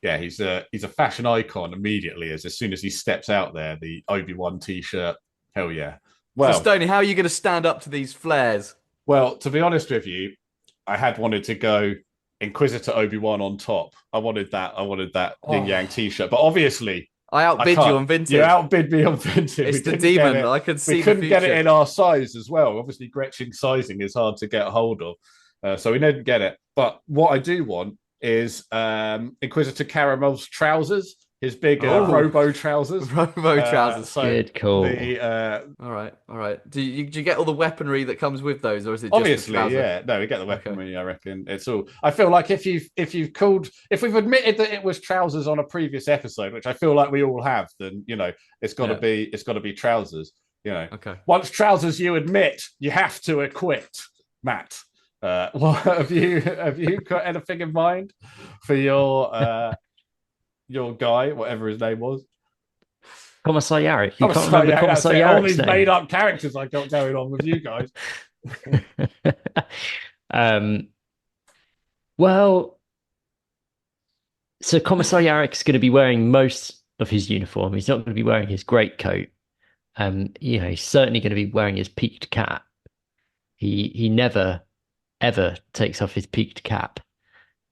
[SPEAKER 1] Yeah, he's a fashion icon immediately as soon as he steps out there. The Obi-Wan t-shirt. Hell yeah. Well,
[SPEAKER 3] So Stoney, how are you going to stand up to these flares?
[SPEAKER 1] Well, to be honest with you, I had wanted to go Inquisitor Obi-Wan on top. I wanted that Yin Yang t-shirt, but obviously
[SPEAKER 3] I outbid you on Vinted.
[SPEAKER 1] You outbid me on Vinted.
[SPEAKER 3] It's
[SPEAKER 1] We
[SPEAKER 3] the
[SPEAKER 1] didn't
[SPEAKER 3] demon.
[SPEAKER 1] get it.
[SPEAKER 3] I could see
[SPEAKER 1] We
[SPEAKER 3] the
[SPEAKER 1] couldn't get it
[SPEAKER 3] future.
[SPEAKER 1] in our size as well. Obviously, Gretchen's sizing is hard to get hold of, so we didn't get it. But what I do want is Inquisitor Caramel's trousers, his big robo trousers.
[SPEAKER 3] Robo trousers.
[SPEAKER 1] So
[SPEAKER 2] Good call.
[SPEAKER 3] All right. Do you get all the weaponry that comes with those, or is it just
[SPEAKER 1] Obviously,
[SPEAKER 3] the trouser?
[SPEAKER 1] yeah. No, we get the weaponry. I reckon it's all. I feel like if we've admitted that it was trousers on a previous episode, which I feel like we all have, then it's got to be trousers.
[SPEAKER 3] Okay.
[SPEAKER 1] Once trousers you admit, you have to acquit. Matt, what have you got anything in mind for your guy, whatever his name was?
[SPEAKER 2] Commissariat. You can't remember Commissariat's
[SPEAKER 1] all these
[SPEAKER 2] name.
[SPEAKER 1] made up characters I got going on with you guys.
[SPEAKER 2] Well, so Commissar Yarrick is going to be wearing most of his uniform. He's not going to be wearing his greatcoat. He's certainly going to be wearing his peaked cap. He never ever takes off his peaked cap.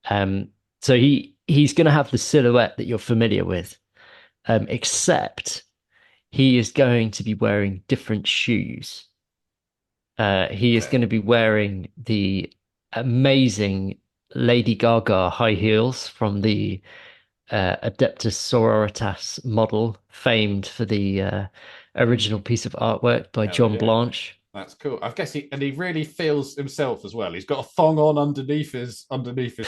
[SPEAKER 2] So he's going to have the silhouette that you're familiar with, except he is going to be wearing different shoes. He is going to be wearing the amazing Lady Gaga high heels from the Adeptus Sororitas model, famed for the original piece of artwork by John Blanche.
[SPEAKER 1] That's cool. I guess he really feels himself as well. He's got a thong on underneath his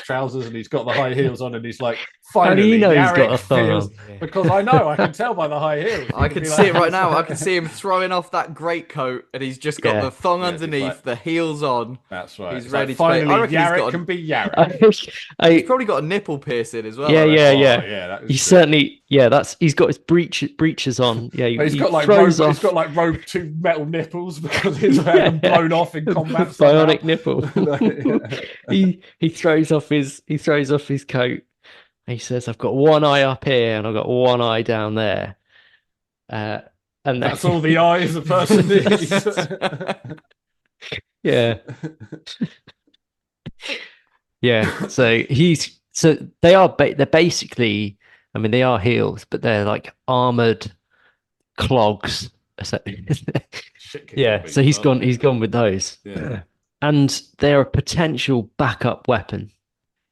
[SPEAKER 1] trousers, and he's got the high heels on, and he's like, finally,
[SPEAKER 2] how do you know he's
[SPEAKER 1] Yarrick
[SPEAKER 2] got a thong
[SPEAKER 1] feels...
[SPEAKER 2] on?
[SPEAKER 1] Because I can tell by the high heels.
[SPEAKER 3] I can see it right now. I can see him throwing off that great coat, and he's just got the thong underneath, the heels on.
[SPEAKER 1] That's right.
[SPEAKER 3] He's ready to
[SPEAKER 1] finally,
[SPEAKER 3] play. I reckon
[SPEAKER 1] Yarrick
[SPEAKER 3] he's
[SPEAKER 1] can be Yarrick.
[SPEAKER 3] He's probably got a nipple piercing as well.
[SPEAKER 2] Yeah. He's certainly he's got his breeches on. Yeah,
[SPEAKER 1] he's got like rogue two metal nipples because he's had them blown off in combat.
[SPEAKER 2] Bionic nipple. he throws off his coat. He says, "I've got one eye up here and I've got one eye down there." And
[SPEAKER 1] that's all the eyes a person needs.
[SPEAKER 2] Yeah. Yeah. So they're basically, I mean, they are heels, but they're like armored clogs. Yeah. So he's gone with those.
[SPEAKER 1] Yeah.
[SPEAKER 2] And they're a potential backup weapon.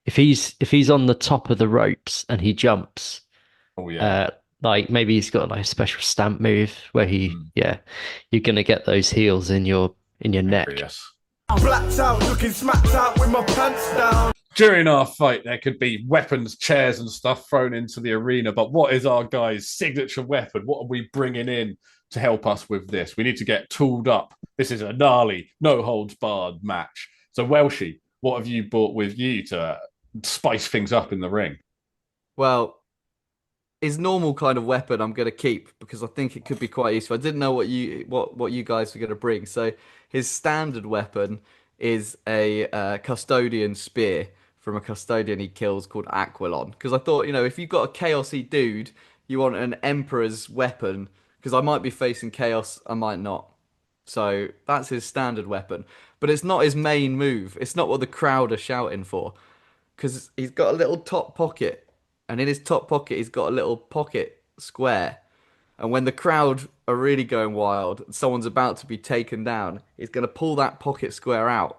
[SPEAKER 2] If he's on the top of the ropes and he jumps, like maybe he's got like a special stamp move where you're gonna get those heels in your neck.
[SPEAKER 1] Yes.
[SPEAKER 7] Blacked out, looking smacked out with my pants down.
[SPEAKER 1] During our fight, there could be weapons, chairs, and stuff thrown into the arena. But what is our guy's signature weapon? What are we bringing in to help us with this? We need to get tooled up. This is a gnarly, no holds barred match. So, Welshie, what have you brought with you to spice things up in the ring?
[SPEAKER 3] Well, his normal kind of weapon I'm going to keep because I think it could be quite useful. I didn't know what you guys were going to bring. So his standard weapon is a custodian spear from a custodian he kills called Aquilon. Because I thought, if you've got a chaosy dude, you want an emperor's weapon. Because I might be facing chaos, I might not. So that's his standard weapon. But it's not his main move. It's not what the crowd are shouting for. Because he's got a little top pocket. And in his top pocket, he's got a little pocket square. And when the crowd are really going wild, and someone's about to be taken down, he's going to pull that pocket square out.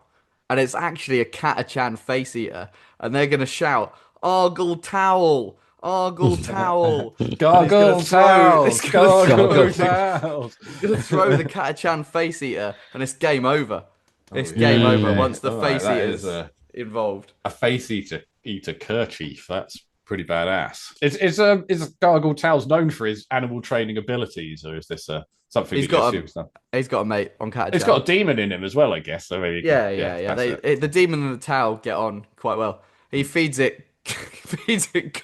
[SPEAKER 3] And it's actually a Catachan face eater. And they're going to shout, "Argle towel! Argle towel!"
[SPEAKER 1] Gargle towels! Gargle towels!
[SPEAKER 3] He's going to throw the Catachan face eater, and it's game over. It's game over once the face eater's involved.
[SPEAKER 1] A face eater kerchief. That's pretty badass. Is Gargle Towels known for his animal training abilities, or is this something
[SPEAKER 3] he's got a mate on Catachan?
[SPEAKER 1] It's got a demon in him as well, I guess. So maybe
[SPEAKER 3] the demon and the towel get on quite well. He feeds it cum. He's jacking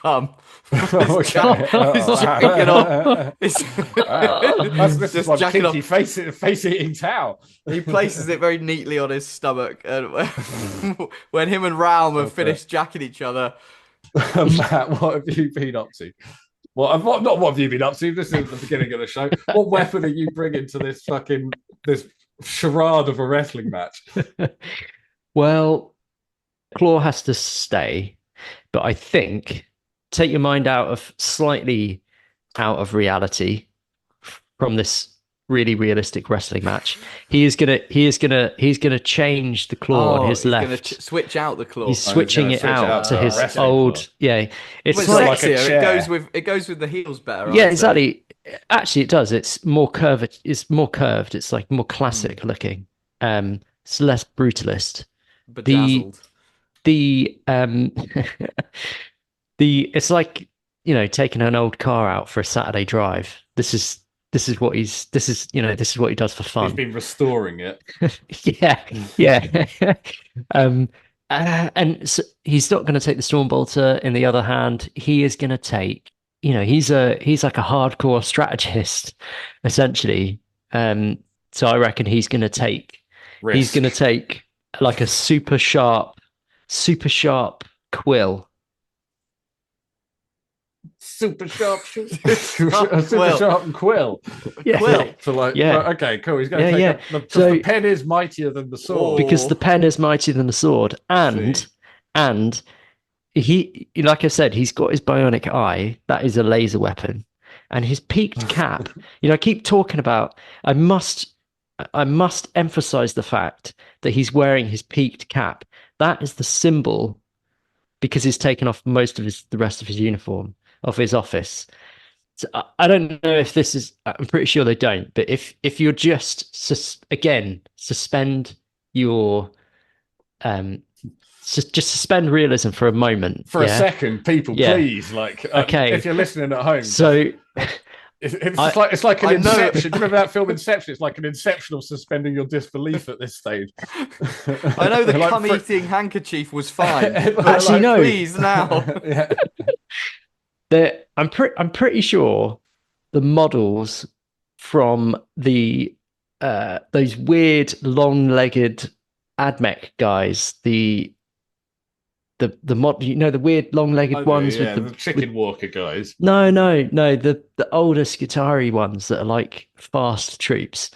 [SPEAKER 3] it off.
[SPEAKER 1] This is one kinky face-eating towel.
[SPEAKER 3] He places it very neatly on his stomach, and when him and Raum have finished jacking each other.
[SPEAKER 1] Matt, what have you been up to? What have you been up to? This is the beginning of the show. What weapon are you bringing to this charade of a wrestling match?
[SPEAKER 2] Well, Claw has to stay. But I think take your mind slightly out of reality from this really realistic wrestling match. He's gonna change the claw on his left.
[SPEAKER 3] He's gonna switch out the claw.
[SPEAKER 2] He's switching it out to his old claw. Yeah.
[SPEAKER 3] It's like sexier. It goes with the heels better.
[SPEAKER 2] Yeah, exactly. Actually, it does. It's more curved. It's more curved. It's like more classic looking. It's less brutalist.
[SPEAKER 3] Bedazzled.
[SPEAKER 2] It's like taking an old car out for a Saturday drive. This is this is what this is what he does for
[SPEAKER 1] He's
[SPEAKER 2] fun.
[SPEAKER 1] been restoring it.
[SPEAKER 2] Yeah. And so he's not going to take the Stormbolter. In the other hand, he is going to take, he's like a hardcore strategist, essentially. So I reckon he's going to take like a super sharp quill.
[SPEAKER 1] Super sharp,
[SPEAKER 3] Quill.
[SPEAKER 1] sharp and quill.
[SPEAKER 2] Yeah.
[SPEAKER 3] Quill.
[SPEAKER 1] So like,
[SPEAKER 2] Yeah.
[SPEAKER 1] okay, cool. He's going to
[SPEAKER 2] Yeah,
[SPEAKER 1] take
[SPEAKER 2] yeah.
[SPEAKER 1] because
[SPEAKER 2] So-
[SPEAKER 1] the pen is mightier than the sword.
[SPEAKER 2] Because the pen is mightier than the sword, and he, like I said, he's got his bionic eye. That is a laser weapon, and his peaked cap. I keep talking about. I must emphasize the fact that he's wearing his peaked cap. That is the symbol, because he's taken off most of the rest of his uniform of his office. So I don't know if this is. I'm pretty sure they don't. But if you're just suspend your just suspend realism for a moment.
[SPEAKER 1] For a second, people,
[SPEAKER 2] Yeah.
[SPEAKER 1] please, like,
[SPEAKER 2] Okay.
[SPEAKER 1] if you're listening at home.
[SPEAKER 2] So
[SPEAKER 1] It's like an
[SPEAKER 3] I know-
[SPEAKER 1] Inception. Do you remember that film Inception? It's like an Inception of suspending your disbelief at this stage.
[SPEAKER 3] I know the
[SPEAKER 1] Like,
[SPEAKER 3] cum-eating handkerchief was fine, but
[SPEAKER 2] Actually, no.
[SPEAKER 3] please now.
[SPEAKER 1] Yeah.
[SPEAKER 2] I'm pretty sure the models from the those weird long-legged AdMech guys, the mod, the weird long-legged ones
[SPEAKER 1] yeah,
[SPEAKER 2] with
[SPEAKER 1] the chicken walker guys.
[SPEAKER 2] No, the older Skitari ones that are like fast troops.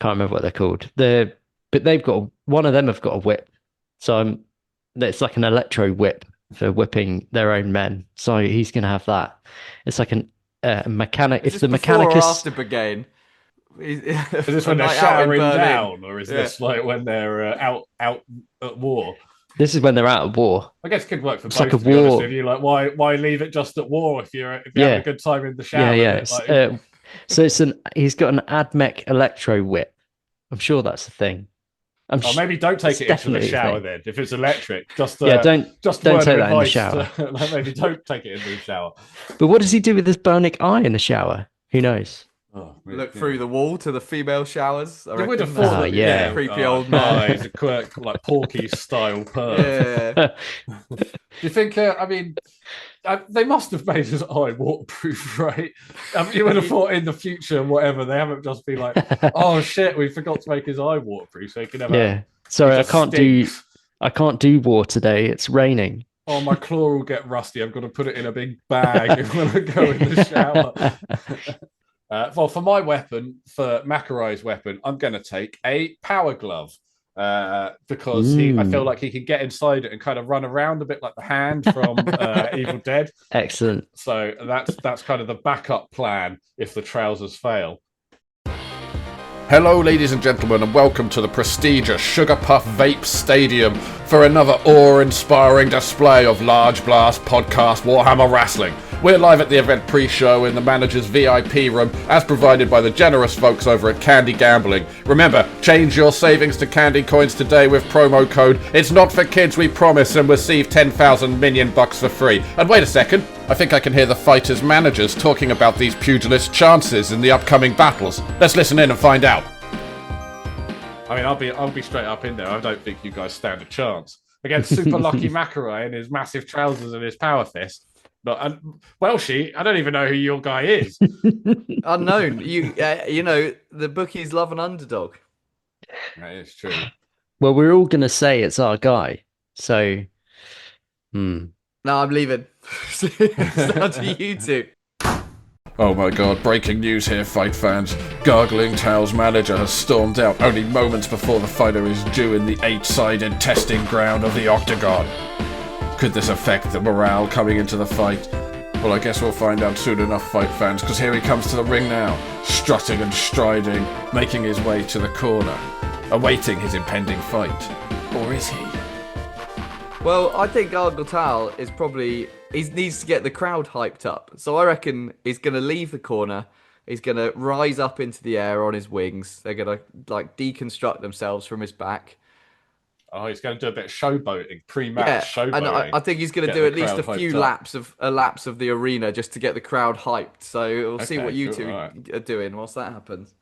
[SPEAKER 2] Can't remember what they're called. But they've got one of them have got a whip, so it's like an electro whip for whipping their own men. So he's gonna have that. It's like a mechanic.
[SPEAKER 3] Is
[SPEAKER 2] If
[SPEAKER 3] this
[SPEAKER 2] the
[SPEAKER 3] before or
[SPEAKER 2] Mechanicus,
[SPEAKER 3] after Brigade?
[SPEAKER 1] Is this when they're showering down, or is this like when they're out at war?
[SPEAKER 2] this is when they're out of war.
[SPEAKER 1] I guess it could work for
[SPEAKER 2] It's
[SPEAKER 1] both.
[SPEAKER 2] like a
[SPEAKER 1] to be honest
[SPEAKER 2] war.
[SPEAKER 1] with you, like why leave it just at war if you're
[SPEAKER 2] Yeah.
[SPEAKER 1] having a good time in the shower?
[SPEAKER 2] Yeah.
[SPEAKER 1] It's like-
[SPEAKER 2] So he's got an AdMech electro whip. I'm sure that's the thing.
[SPEAKER 1] Oh, maybe don't take
[SPEAKER 2] it's
[SPEAKER 1] it into the
[SPEAKER 2] definitely a
[SPEAKER 1] shower
[SPEAKER 2] thing.
[SPEAKER 1] then. If it's electric, just
[SPEAKER 2] Yeah, don't
[SPEAKER 1] word
[SPEAKER 2] take
[SPEAKER 1] of
[SPEAKER 2] that in the
[SPEAKER 1] advice
[SPEAKER 2] shower.
[SPEAKER 1] maybe don't take it into the shower.
[SPEAKER 2] But what does he do with his bionic eye in the shower? Who knows?
[SPEAKER 1] Oh,
[SPEAKER 3] Look through the wall to the female showers. I
[SPEAKER 1] They would have
[SPEAKER 3] reckon.
[SPEAKER 1] thought,
[SPEAKER 2] Ah, yeah.
[SPEAKER 3] Creepy old man.
[SPEAKER 1] He's a quirk, like Porky style perv.
[SPEAKER 3] Yeah.
[SPEAKER 1] Do you think? I mean, they must have made his eye waterproof, right? You would have thought in the future, whatever. They haven't just been like, "Oh shit, we forgot to make his eye waterproof, so he can have."
[SPEAKER 2] Yeah. Sorry, I
[SPEAKER 1] just
[SPEAKER 2] can't do war today. It's raining.
[SPEAKER 1] Oh, my claw will get rusty. I've got to put it in a big bag when I go in the shower. Well, for my weapon, for Makarai's weapon, I'm going to take a power glove because I feel like he can get inside it and kind of run around a bit like the hand from Evil Dead.
[SPEAKER 2] Excellent.
[SPEAKER 1] So that's kind of the backup plan if the trousers fail. Hello, ladies and gentlemen, and welcome to the prestigious Sugar Puff Vape Stadium for another awe-inspiring display of Large Blast Podcast Warhammer Wrestling. We're live at the event pre-show in the manager's VIP room, as provided by the generous folks over at Candy Gambling. Remember, change your savings to Candy Coins today with promo code It's Not For Kids, we promise, and receive 10,000 minion bucks for free. And wait a second, I think I can hear the fighters' managers talking about these pugilists' chances in the upcoming battles. Let's listen in and find out. I mean, I'll be straight up in there. I don't think you guys stand a chance against Super Lucky Makarai and his massive trousers and his power fist. But Welshie, I don't even know who your guy is.
[SPEAKER 3] Unknown. You know, the bookies love an underdog.
[SPEAKER 1] That is true.
[SPEAKER 2] Well, we're all going to say it's our guy. So,
[SPEAKER 3] No, I'm leaving. It's down to you two.
[SPEAKER 1] Oh my god, breaking news here, fight fans. Gargling Tail's manager has stormed out only moments before the fighter is due in the 8-sided testing ground of the Octagon. Could this affect the morale coming into the fight? Well, I guess we'll find out soon enough, fight fans, because here he comes to the ring now, strutting and striding, making his way to the corner, awaiting his impending fight. Or is he?
[SPEAKER 3] Well, I think Gargoyle is probably... He needs to get the crowd hyped up. So I reckon he's going to leave the corner. He's going to rise up into the air on his wings. They're going to, like, deconstruct themselves from his back.
[SPEAKER 1] Oh, he's going to do a bit of showboating, pre-match
[SPEAKER 3] and
[SPEAKER 1] showboating.
[SPEAKER 3] I think he's going to
[SPEAKER 1] Get
[SPEAKER 3] do
[SPEAKER 1] the
[SPEAKER 3] at least a
[SPEAKER 1] crowd
[SPEAKER 3] few
[SPEAKER 1] hyped up.
[SPEAKER 3] laps of the arena just to get the crowd hyped. So we'll see
[SPEAKER 1] Okay,
[SPEAKER 3] what you
[SPEAKER 1] cool,
[SPEAKER 3] two
[SPEAKER 1] alright.
[SPEAKER 3] are doing once that happens.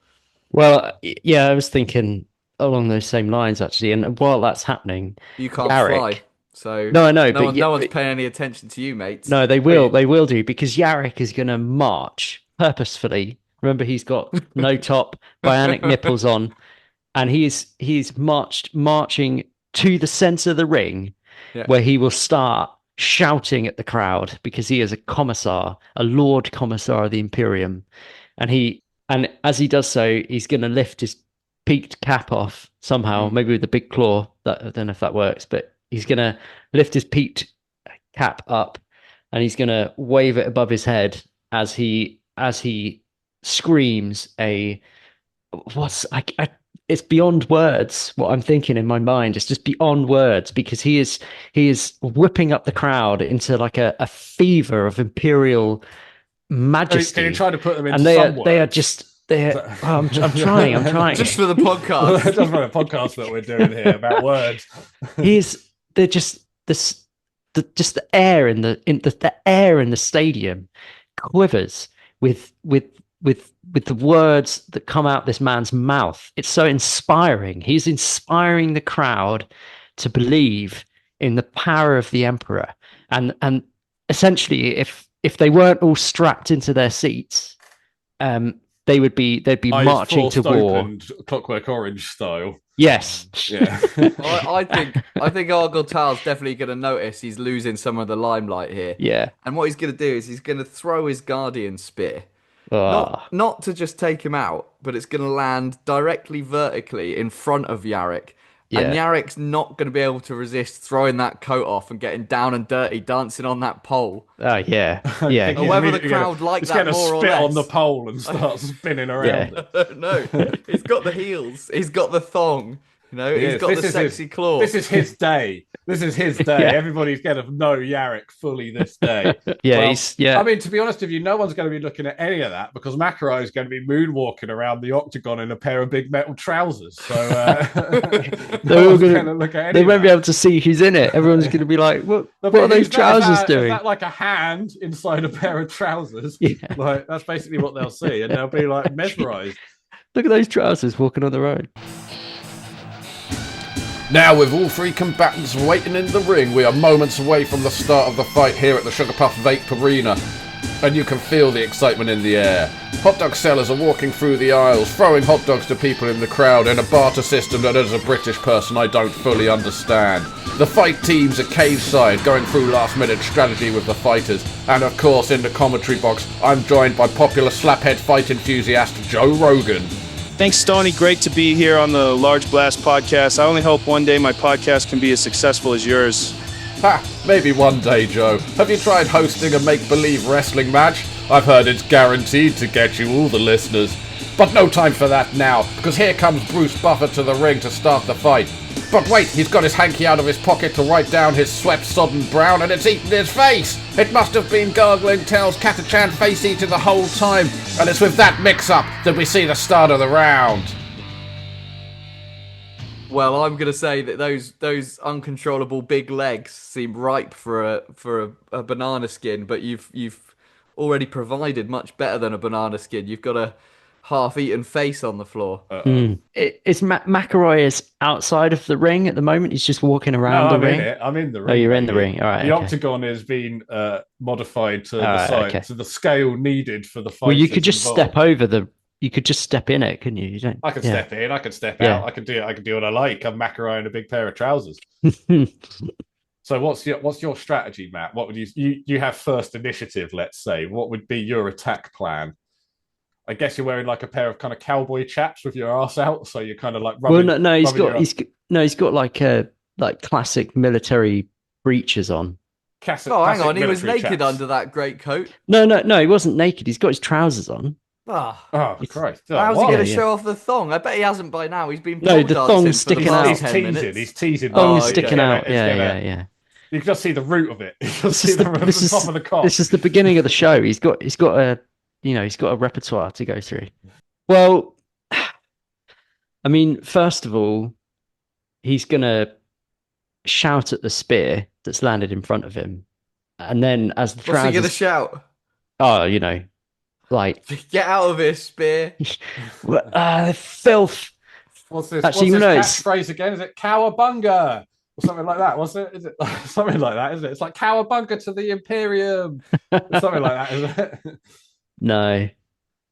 [SPEAKER 2] Well, yeah, I was thinking along those same lines actually. And while that's happening,
[SPEAKER 3] You can't
[SPEAKER 2] Yarrick.
[SPEAKER 3] fly, so
[SPEAKER 2] No, I know, but
[SPEAKER 3] no one's paying any attention to you, mate.
[SPEAKER 2] no, they will. They will do because Yarrick is going to march purposefully. Remember, he's got no top, bionic nipples on, and he's marching to the center of the ring,
[SPEAKER 3] Yeah.
[SPEAKER 2] where he will start shouting at the crowd because he is a commissar, a Lord Commissar of the Imperium, and as he does so, he's going to lift his peaked cap off somehow, maybe with a big claw. That I don't know if that works, but he's going to lift his peaked cap up, and he's going to wave it above his head as he screams it's beyond words what I'm thinking in my mind. It's just beyond words because he is whipping up the crowd into like a fever of imperial majesty.
[SPEAKER 1] Can you try to put them in
[SPEAKER 2] and I'm trying
[SPEAKER 3] Just for the podcast.
[SPEAKER 1] Just for the podcast that we're doing here about words.
[SPEAKER 2] They're just this just the air in the air in the stadium quivers with the words that come out this man's mouth. It's so inspiring. He's inspiring the crowd to believe in the power of the emperor. And essentially, if they weren't all strapped into their seats, they'd be marching to war.
[SPEAKER 1] Clockwork Orange style.
[SPEAKER 2] Yes.
[SPEAKER 1] Yeah.
[SPEAKER 3] I think Argyle Tal's definitely going to notice he's losing some of the limelight here.
[SPEAKER 2] Yeah.
[SPEAKER 3] And what he's going to do is he's going to throw his Guardian Spear.
[SPEAKER 2] Oh.
[SPEAKER 3] Not to just take him out, but it's going to land directly vertically in front of Yarrick.
[SPEAKER 2] Yeah.
[SPEAKER 3] And Yarrick's not going to be able to resist throwing that coat off and getting down and dirty, dancing on that pole.
[SPEAKER 2] Oh, yeah. Yeah.
[SPEAKER 3] Or whether the crowd like that more or less.
[SPEAKER 1] He's going to spit on the pole and start spinning around.
[SPEAKER 2] Yeah.
[SPEAKER 3] No, he's got the heels. He's got the thong. You know, he's got the sexy claw.
[SPEAKER 1] This is his day. This is his day.
[SPEAKER 2] Yeah.
[SPEAKER 1] Everybody's going to know Yarrick fully this day.
[SPEAKER 2] Yeah,
[SPEAKER 1] I mean, to be honest with you, no one's going to be looking at any of that because Makarov is going to be moonwalking around the octagon in a pair of big metal trousers. So no one's going to look at any
[SPEAKER 2] they
[SPEAKER 1] of
[SPEAKER 2] won't be
[SPEAKER 1] that.
[SPEAKER 2] able to see who's in it. Everyone's going to be like, what are those trousers doing?
[SPEAKER 1] Is that like a hand inside a pair of trousers?
[SPEAKER 2] Yeah.
[SPEAKER 1] Like, that's basically what they'll see, and they'll be like mesmerized.
[SPEAKER 2] Look at those trousers walking on their own.
[SPEAKER 1] Now, with all three combatants waiting in the ring, we are moments away from the start of the fight here at the Sugar Puff Vape Arena, and you can feel the excitement in the air. Hot dog sellers are walking through the aisles, throwing hot dogs to people in the crowd in a barter system that as a British person I don't fully understand. The fight teams are cage-side, going through last-minute strategy with the fighters, and of course in the commentary box I'm joined by popular slaphead fight enthusiast Joe Rogan.
[SPEAKER 8] Thanks, Stoney. Great to be here on the Large Blast podcast. I only hope one day my podcast can be as successful as yours.
[SPEAKER 1] Ha! Maybe one day, Joe. Have you tried hosting a make-believe wrestling match? I've heard it's guaranteed to get you all the listeners. But no time for that now, because here comes Bruce Buffer to the ring to start the fight. But wait, he's got his hanky out of his pocket to write down his sweat-sodden brown, and it's eaten his face! It must have been Gargling Tail's Catachan face eating the whole time, and it's with that mix-up that we see the start of the round.
[SPEAKER 3] Well, I'm going to say that those uncontrollable big legs seem ripe for a banana skin, but you've already provided much better than a banana skin. You've got a half-eaten face on the floor.
[SPEAKER 2] Is McElroy is outside of the ring at the moment? He's just walking around the ring.
[SPEAKER 1] I'm in the ring.
[SPEAKER 2] Oh, you're in the ring. All right.
[SPEAKER 1] The
[SPEAKER 2] okay.
[SPEAKER 1] octagon has been modified to the size, to the scale needed for the fight.
[SPEAKER 2] Well, you could just step over you could just step in it, couldn't you? You don't.
[SPEAKER 1] I can step in. I can step out. I can do what I like. I'm McElroy in a big pair of trousers. So what's your strategy, Matt? What would you have first initiative? Let's say, what would be your attack plan? I guess you're wearing like a pair of kind of cowboy chaps with your ass out, so you're kind of like rubbing.
[SPEAKER 2] Well, he's got like classic military breeches on.
[SPEAKER 3] Hang on, he was naked under that great coat.
[SPEAKER 2] No, he wasn't naked. He's got his trousers on.
[SPEAKER 1] Oh, Christ!
[SPEAKER 3] How's he going to show off the thong? I bet he hasn't by now. He's been
[SPEAKER 2] the thong's sticking out.
[SPEAKER 1] He's teasing.
[SPEAKER 2] Thong's sticking out. Yeah.
[SPEAKER 1] You can just see the root of it. You can see the top of the cock.
[SPEAKER 2] This is the beginning of the show. He's got a repertoire to go through. Well, I mean, first of all, he's gonna shout at the spear that's landed in front of him. And then as the
[SPEAKER 3] What's he gonna
[SPEAKER 2] trousers,
[SPEAKER 3] shout?
[SPEAKER 2] oh, you know, like,
[SPEAKER 3] Get out of here, spear!
[SPEAKER 2] filth.
[SPEAKER 9] What's this?
[SPEAKER 2] Actually,
[SPEAKER 9] What's
[SPEAKER 2] no,
[SPEAKER 9] this
[SPEAKER 2] it's
[SPEAKER 9] catchphrase again? Is it cowabunga or something like that? Was it? Is it something like that? Isn't it? It's like cowabunga to the Imperium. Something like that, is it?
[SPEAKER 2] no,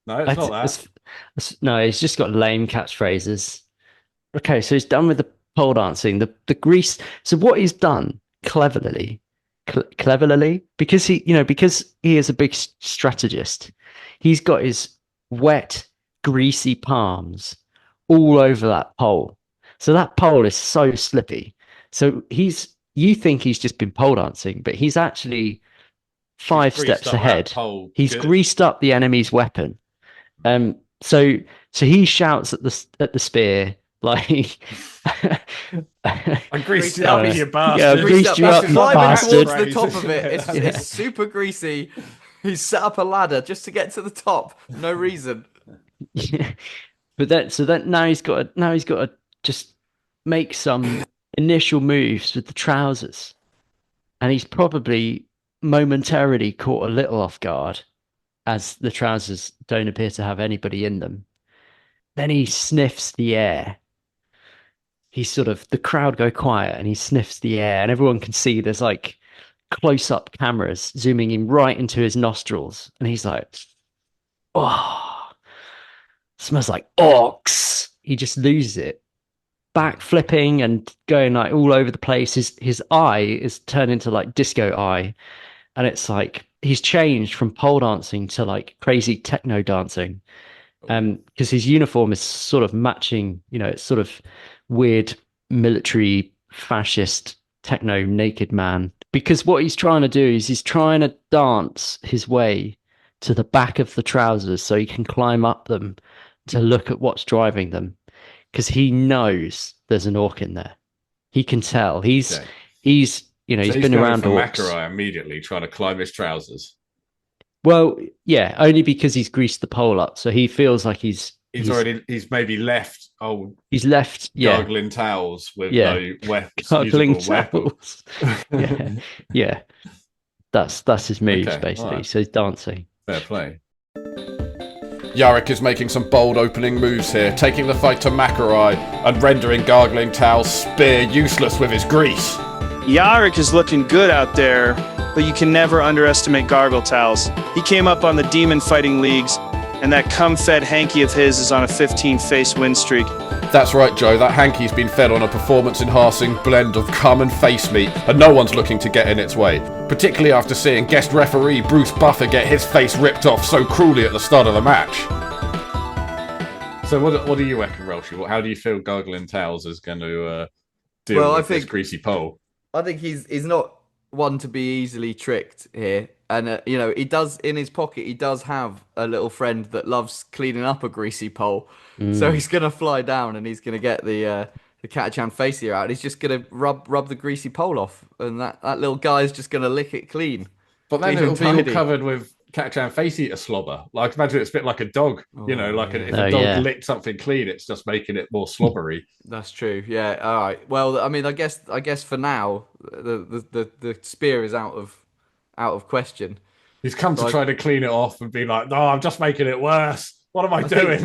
[SPEAKER 9] No, it's not that.
[SPEAKER 2] no, he's just got lame catchphrases. Okay, so he's done with the pole dancing, the grease. So what he's done cleverly, because because he is a big strategist, he's got his wet, greasy palms all over that pole. So that pole is so slippy. So you think he's just been pole dancing, but he's actually five steps ahead. He's greased up the enemy's weapon. So he shouts at the spear like,
[SPEAKER 9] I greased you up, you bastard.
[SPEAKER 2] Yeah, greased you up, you bastard.
[SPEAKER 3] Towards the top of it. It's super greasy. He's set up a ladder just to get to the top. No reason.
[SPEAKER 2] Yeah. But now he's got to just make some initial moves with the trousers, and he's probably momentarily caught a little off guard as the trousers don't appear to have anybody in them. Then he sniffs the air. The crowd go quiet and he sniffs the air, and everyone can see there's like close-up cameras zooming in right into his nostrils, and he's like, oh, smells like orcs. He just loses it, back flipping and going like all over the place. His eye is turned into like disco eye, and it's like he's changed from pole dancing to like crazy techno dancing, because his uniform is sort of matching, it's sort of weird military fascist techno naked man, because what he's trying to do is he's trying to dance his way to the back of the trousers so he can climb up them to look at what's driving them, because he knows there's an orc in there. He can tell. He's he's been around orcs.
[SPEAKER 9] Macarai immediately trying to climb his trousers.
[SPEAKER 2] Well, yeah, only because he's greased the pole up, so he feels like he's
[SPEAKER 9] maybe left gargling towels with no
[SPEAKER 2] gargling towels. yeah. That's his moves, basically. Right. So he's dancing.
[SPEAKER 9] Fair play.
[SPEAKER 1] Yarrick is making some bold opening moves here, taking the fight to Macarai and rendering Gargling Towel's spear useless with his grease.
[SPEAKER 8] Yarrick is looking good out there, but you can never underestimate Gargle Towels. He came up on the Demon Fighting Leagues, and that cum-fed hanky of his is on a 15-face win streak.
[SPEAKER 1] That's right, Joe. That hanky's been fed on a performance-enhancing blend of cum and face meat, and no one's looking to get in its way. Particularly after seeing guest referee Bruce Buffer get his face ripped off so cruelly at the start of the match.
[SPEAKER 9] So what do you reckon, Rolshy? How do you feel Gargling Towels is going to deal with this greasy pole?
[SPEAKER 3] I think he's not one to be easily tricked here. And, he does, in his pocket, he does have a little friend that loves cleaning up a greasy pole. So he's going to fly down and he's going to get the Catachan facier out. He's just going to rub the greasy pole off. And that little guy's just going to lick it clean.
[SPEAKER 9] But then it'll be all covered with Catachan face eater slobber. Like, imagine it's a bit like a dog. If a dog licked something clean, it's just making it more slobbery.
[SPEAKER 3] That's true. Yeah. All right. Well, I mean, I guess for now, the spear is out of question.
[SPEAKER 9] He's come to try to clean it off and be like, "No, I'm just making it worse. What am I doing?"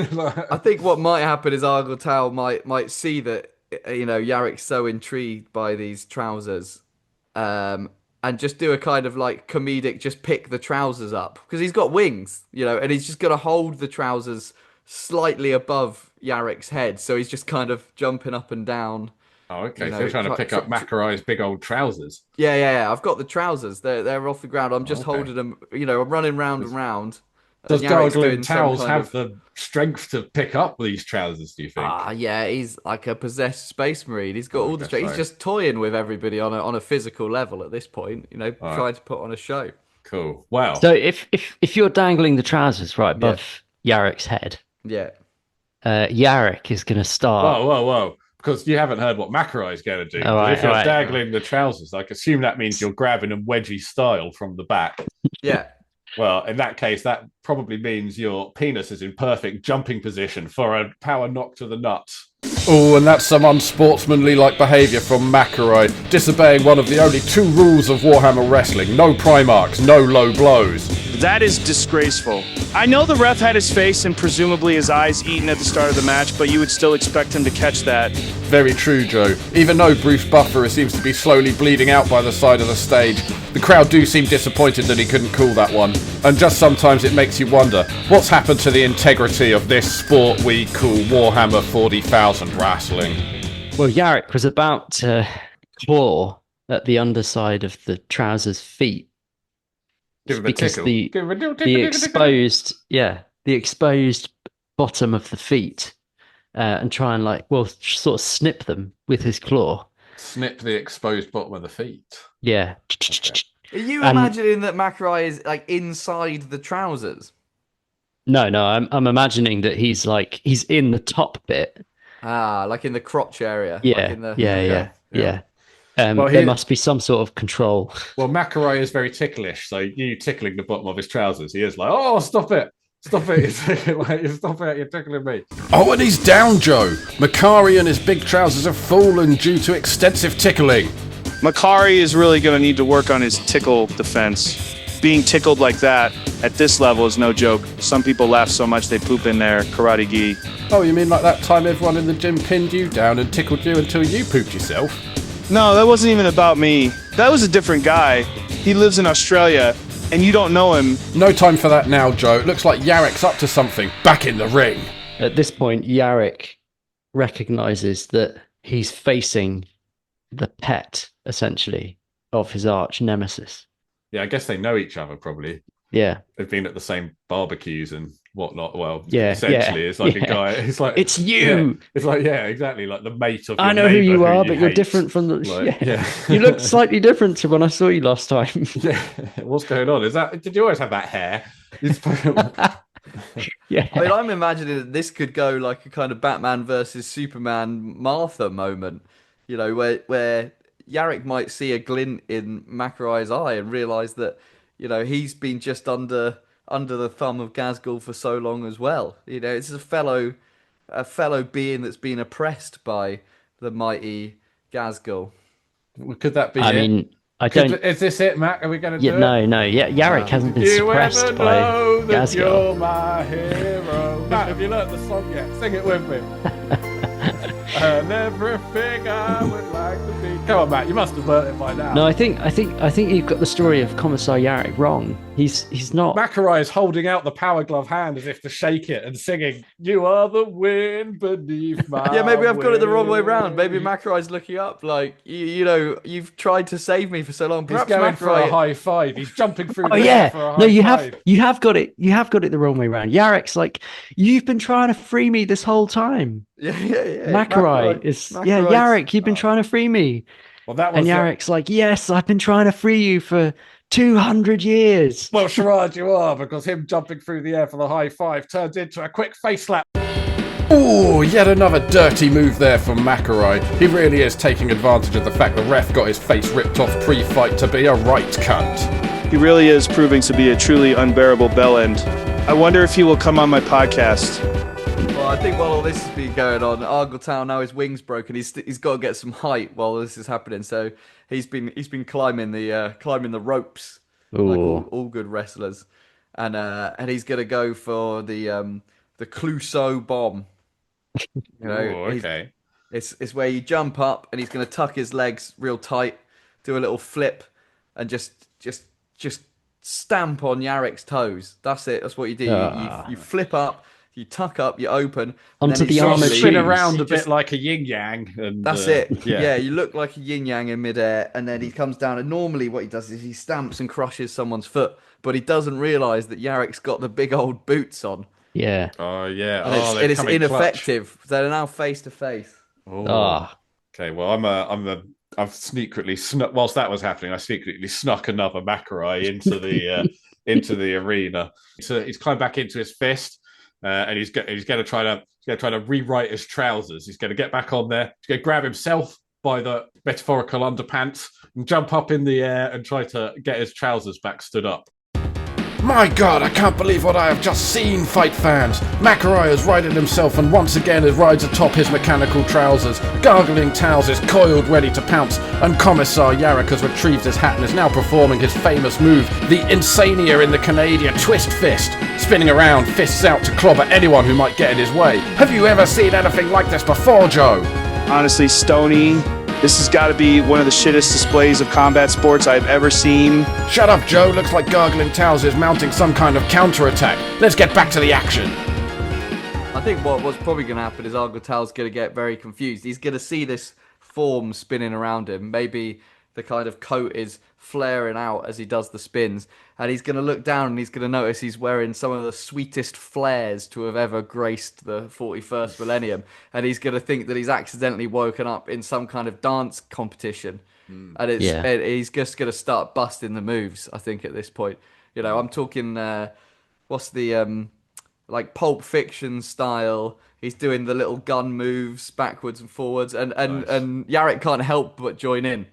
[SPEAKER 3] I think what might happen is Argyle Towel might see that Yarrick's so intrigued by these trousers, and just do a kind of like comedic, just pick the trousers up because he's got wings, and he's just gonna hold the trousers slightly above Yarrick's head, so he's just kind of jumping up and down.
[SPEAKER 9] Oh, okay. So you're trying to pick up Macarai's big old trousers.
[SPEAKER 3] Yeah. I've got the trousers. They're off the ground. I'm just holding them. I'm running round and round.
[SPEAKER 9] Does Gargling Towels have the strength to pick up these trousers, do you think?
[SPEAKER 3] Yeah. He's like a possessed space marine. He's got all the strength. He's just toying with everybody on a physical level at this point. Trying to put on a show.
[SPEAKER 9] Cool. Wow.
[SPEAKER 2] So if you're dangling the trousers right above Yarrick's head, Yarrick is going to start.
[SPEAKER 9] Whoa. Because you haven't heard what Macarai is going to do. If you're dangling the trousers, I assume that means you're grabbing them wedgie style from the back.
[SPEAKER 3] Yeah.
[SPEAKER 9] Well, in that case, that probably means your penis is in perfect jumping position for a power knock to the nuts.
[SPEAKER 1] Oh, and that's some unsportsmanly-like behaviour from McElroy, disobeying one of the only 2 rules of Warhammer Wrestling: no Primarchs, no low blows.
[SPEAKER 8] That is disgraceful. I know the ref had his face and presumably his eyes eaten at the start of the match, but you would still expect him to catch that.
[SPEAKER 1] Very true, Joe. Even though Bruce Buffer seems to be slowly bleeding out by the side of the stage, the crowd do seem disappointed that he couldn't call that one. And just sometimes it makes you wonder, what's happened to the integrity of this sport we call Warhammer 40,000 wrestling?
[SPEAKER 2] Well, Yarrick was about to claw at the underside of the trousers' feet.
[SPEAKER 9] Give him a
[SPEAKER 2] Because
[SPEAKER 9] tickle.
[SPEAKER 2] the
[SPEAKER 9] Give him a tickle,
[SPEAKER 2] the
[SPEAKER 9] tickle,
[SPEAKER 2] exposed, the exposed bottom of the feet, and try and sort of snip them with his claw.
[SPEAKER 9] Snip the exposed bottom of the feet.
[SPEAKER 2] Yeah.
[SPEAKER 3] Are you imagining that McElroy is like inside the trousers?
[SPEAKER 2] No, I'm imagining that he's in the top bit.
[SPEAKER 3] Ah, like in the crotch area.
[SPEAKER 2] Yeah,
[SPEAKER 3] Like in the...
[SPEAKER 2] yeah.
[SPEAKER 9] Well,
[SPEAKER 2] there must be some sort of control.
[SPEAKER 9] Well, McElroy is very ticklish, so you tickling the bottom of his trousers, he is like, "Oh, stop it! Stop it! Stop it! You're tickling me."
[SPEAKER 1] Oh, and he's down, Joe. Makari and his big trousers have fallen due to extensive tickling.
[SPEAKER 8] Makari is really going to need to work on his tickle defense. Being tickled like that at this level is no joke. Some people laugh so much they poop in their karate gi.
[SPEAKER 1] Oh, you mean like that time everyone in the gym pinned you down and tickled you until you pooped yourself?
[SPEAKER 8] No, that wasn't even about me. That was a different guy. He lives in Australia, and you don't know him.
[SPEAKER 1] No time for that now, Joe. It looks like Yarrick's up to something. Back in the ring.
[SPEAKER 2] At this point, Yarrick recognizes that he's facing the pet, essentially, of his arch nemesis.
[SPEAKER 9] Yeah, I guess they know each other probably.
[SPEAKER 2] Yeah.
[SPEAKER 9] They've been at the same barbecues and whatnot. Well,
[SPEAKER 2] yeah,
[SPEAKER 9] essentially, it's like a guy. It's like
[SPEAKER 2] it's you.
[SPEAKER 9] Yeah, it's like exactly like the mate of.
[SPEAKER 2] I know who you are, but you're different from the.
[SPEAKER 9] Like,
[SPEAKER 2] You look slightly different to when I saw you last time.
[SPEAKER 9] Yeah, what's going on? Did you always have that hair?
[SPEAKER 2] Yeah.
[SPEAKER 3] I mean, I'm imagining that this could go like a kind of Batman versus Superman Martha moment, you know, where Yarrick might see a glint in McElroy's eye and realise that, you know, he's been just under the thumb of Ghazghkull for so long as well. You know, it's a fellow being that's been oppressed by the mighty Ghazghkull.
[SPEAKER 9] Could that be?
[SPEAKER 2] I mean, I don't.
[SPEAKER 9] Is this it, Mac? Are we going to do it?
[SPEAKER 2] No. Yeah, Yarrick hasn't been suppressed by Ghazghkull.
[SPEAKER 9] You're my hero. Matt, have you learnt the song yet? Sing it with me. And everything I would like to be. Come on, Matt. You must have learnt it by now.
[SPEAKER 2] No, I think you've got the story of Commissar Yarrick wrong. He's not.
[SPEAKER 9] McElroy is holding out the power glove hand as if to shake it and singing, "You are the wind beneath my."
[SPEAKER 3] Yeah, maybe I've got it the wrong way round. Maybe McElroy's looking up like, you know, you've tried to save me for so long.
[SPEAKER 9] He's going for a high five. He's jumping through the air for a high five.
[SPEAKER 2] You have got it. You have got it the wrong way round. Yarrick's like, you've been trying to free me this whole time.
[SPEAKER 3] Yeah.
[SPEAKER 2] McElroy is Yarrick. You've been trying to free me.
[SPEAKER 9] Well, that was
[SPEAKER 2] and Yarrick's like, yes, I've been trying to free you for 200 years.
[SPEAKER 9] Well, Sharad, you are, because him jumping through the air for the high five turns into a quick face slap.
[SPEAKER 1] Oh, yet another dirty move there from McElroy. He really is taking advantage of the fact the ref got his face ripped off pre-fight to be a right cunt.
[SPEAKER 8] He really is proving to be a truly unbearable bellend. I wonder if he will come on my podcast.
[SPEAKER 3] Well, I think while all this has been going on, Argletown, now his wing's broken. He's got to get some height while this is happening. So he's been climbing the ropes like all good wrestlers, and he's gonna go for the Clouseau bomb. You know,
[SPEAKER 9] okay.
[SPEAKER 3] It's where you jump up and he's gonna tuck his legs real tight, do a little flip, and just stamp on Yarrick's toes. That's it. That's what you do. You flip up. You tuck up, you open,
[SPEAKER 2] onto the
[SPEAKER 9] arm,
[SPEAKER 2] shoes.
[SPEAKER 9] spin around a bit like a yin yang. And
[SPEAKER 3] that's it. Yeah, you look like a yin yang in midair, and then he comes down. And normally, what he does is he stamps and crushes someone's foot, but he doesn't realise that Yarrick's got the big old boots on.
[SPEAKER 2] Yeah.
[SPEAKER 9] Oh yeah.
[SPEAKER 3] And it's ineffective. Clutch. They're now face to face.
[SPEAKER 9] Okay. Well, I've secretly snuck. Whilst that was happening, I secretly snuck another McElroy into the into the arena. So he's climbed back into his fist. And he's going to try to rewrite his trousers. He's going to get back on there. He's going to grab himself by the metaphorical underpants and jump up in the air and try to get his trousers back stood up.
[SPEAKER 1] My god, I can't believe what I have just seen, fight fans. Makarai has righted himself and once again rides atop his mechanical trousers. Gargling Towels is coiled ready to pounce, and Commissar Yarrick has retrieved his hat and is now performing his famous move, the Insania in the Canadian Twist Fist. Spinning around, fists out to clobber anyone who might get in his way. Have you ever seen anything like this before, Joe?
[SPEAKER 8] Honestly, Stoney, this has got to be one of the shittest displays of combat sports I've ever seen.
[SPEAKER 1] Shut up, Joe. Looks like Gargling Towels is mounting some kind of counter-attack. Let's get back to the action.
[SPEAKER 3] I think what's probably going to happen is Argotal's going to get very confused. He's going to see this form spinning around him. Maybe the kind of coat is flaring out as he does the spins. And he's going to look down and he's going to notice he's wearing some of the sweetest flares to have ever graced the 41st millennium. And he's going to think that he's accidentally woken up in some kind of dance competition. And he's just going to start busting the moves, I think, at this point. You know, I'm talking, what's the, like Pulp Fiction style. He's doing the little gun moves backwards and forwards. And Yarrick can't help but join in.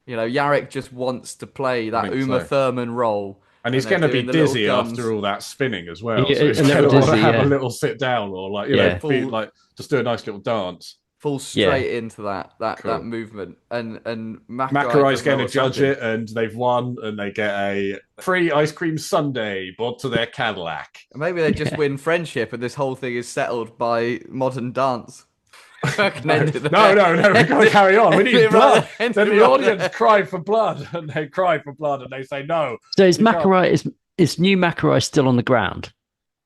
[SPEAKER 3] You know, Yarrick just wants to play that Uma Thurman role.
[SPEAKER 9] And he's going to be dizzy after all that spinning as well. So he's going to have a little sit down or like, you know, just do a nice little dance.
[SPEAKER 3] Fall straight into that movement. And
[SPEAKER 9] Makarai's going to judge it, and they've won, and they get a free ice cream sundae brought to their Cadillac.
[SPEAKER 3] Maybe they just win friendship, and this whole thing is settled by modern dance.
[SPEAKER 9] No, we've got to carry on. We need blood. Then the audience cried for blood, and they cry for blood, and they say no.
[SPEAKER 2] So is Makarai, is new Makarai still on the ground?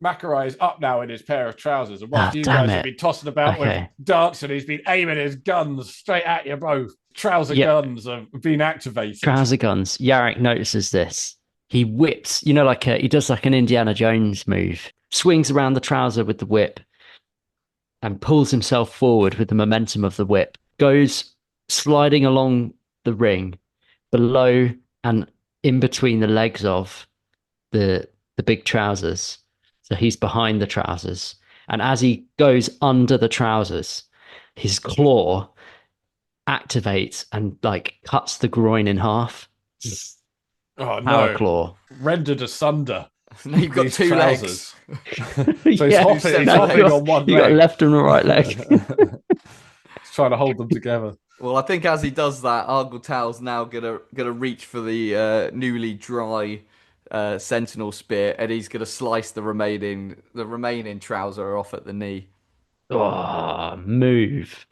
[SPEAKER 9] Makarai is up now in his pair of trousers, and whilst you guys have been tossing about with darts, and he's been aiming his guns straight at you both. Trouser guns have been activated.
[SPEAKER 2] Trouser guns. Yarrick notices this. He whips, you know, like he does like an Indiana Jones move. Swings around the trouser with the whip and pulls himself forward with the momentum of the whip. Goes sliding along the ring below and in between the legs of the big trousers. So he's behind the trousers. And as he goes under the trousers, his claw activates and like cuts the groin in half.
[SPEAKER 9] Oh,
[SPEAKER 2] Power claw.
[SPEAKER 9] Rendered asunder.
[SPEAKER 3] You've got two trousers.
[SPEAKER 9] Legs. So he's hopping on one leg.
[SPEAKER 2] You got a left and a right leg.
[SPEAKER 9] He's trying to hold them together.
[SPEAKER 3] Well, I think as he does that, Argotal's now gonna reach for the newly dry Sentinel spear, and he's gonna slice the remaining trouser off at the knee.
[SPEAKER 2] Oh, move.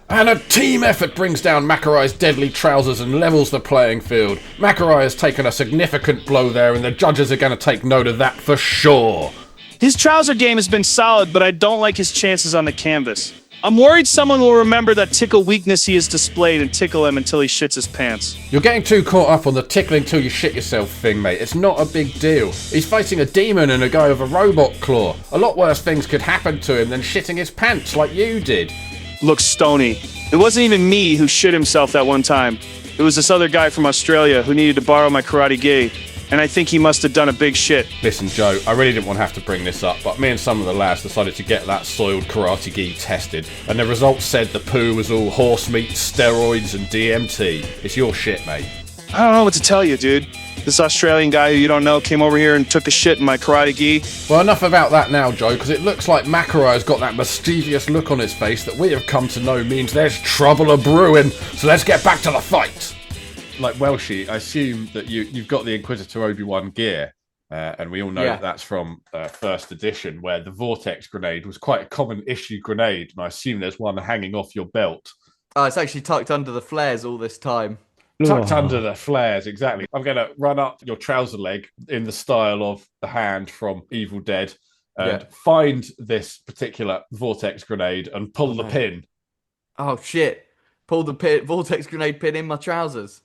[SPEAKER 1] And a team effort brings down Makarai's deadly trousers and levels the playing field. Makarai has taken a significant blow there, and the judges are going to take note of that for sure.
[SPEAKER 8] His trouser game has been solid, but I don't like his chances on the canvas. I'm worried someone will remember that tickle weakness he has displayed and tickle him until he shits his pants.
[SPEAKER 1] You're getting too caught up on the tickling till you shit yourself thing, mate. It's not a big deal. He's fighting a demon and a guy with a robot claw. A lot worse things could happen to him than shitting his pants like you did.
[SPEAKER 8] Look, Stoney, it wasn't even me who shit himself that one time. It was this other guy from Australia who needed to borrow my karate gi, and I think he must have done a big shit.
[SPEAKER 1] Listen, Joe, I really didn't want to have to bring this up, but me and some of the lads decided to get that soiled karate gi tested, and the results said the poo was all horse meat, steroids, and DMT. It's your shit, mate.
[SPEAKER 8] I don't know what to tell you, dude. This Australian guy who you don't know came over here and took a shit in my karate gi.
[SPEAKER 1] Well, enough about that now, Joe, because it looks like Makarai's got that mischievous look on his face that we have come to know means there's trouble a-brewing, so let's get back to the fight.
[SPEAKER 9] Like Welshie, I assume that you've got the Inquisitor Obi-Wan gear, and we all know that's from first edition, where the Vortex grenade was quite a common issue grenade, and I assume there's one hanging off your belt.
[SPEAKER 3] Oh, it's actually tucked under the flares all this time.
[SPEAKER 9] Tucked under the flares, exactly. I'm going to run up your trouser leg in the style of the hand from Evil Dead and find this particular Vortex grenade and pull the pin.
[SPEAKER 3] Oh, shit. Pull the Vortex grenade pin in my trousers.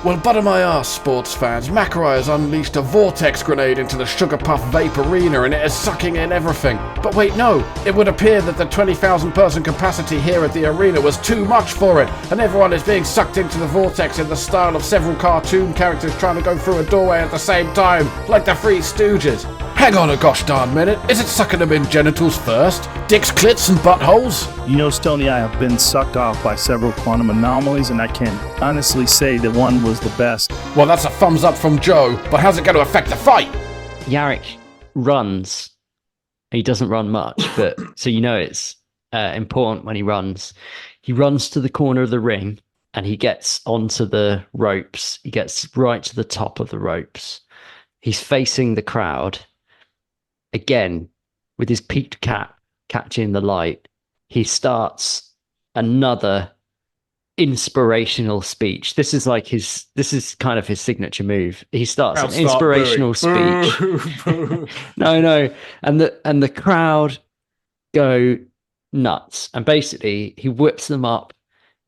[SPEAKER 1] Well, butter my arse, sports fans. Makarai has unleashed a vortex grenade into the Sugar Puff Vape Arena and it is sucking in everything. But wait, no. It would appear that the 20,000 person capacity here at the arena was too much for it, and everyone is being sucked into the vortex in the style of several cartoon characters trying to go through a doorway at the same time, like the Three Stooges. Hang on a gosh darn minute. Is it sucking them in genitals first? Dicks, clits, and buttholes?
[SPEAKER 10] You know, Stony, I have been sucked off by several quantum anomalies, and I can honestly say that one was the best.
[SPEAKER 1] Well, that's a thumbs up from Joe, but how's it going to affect the fight?
[SPEAKER 2] Yarrick runs. He doesn't run much, but so you know it's important when he runs. He runs to the corner of the ring and he gets onto the ropes. He gets right to the top of the ropes. He's facing the crowd. Again, with his peaked cap catching the light, he starts another inspirational speech. This is kind of his signature move. He starts an inspirational speech. No. And the crowd go nuts. And basically he whips them up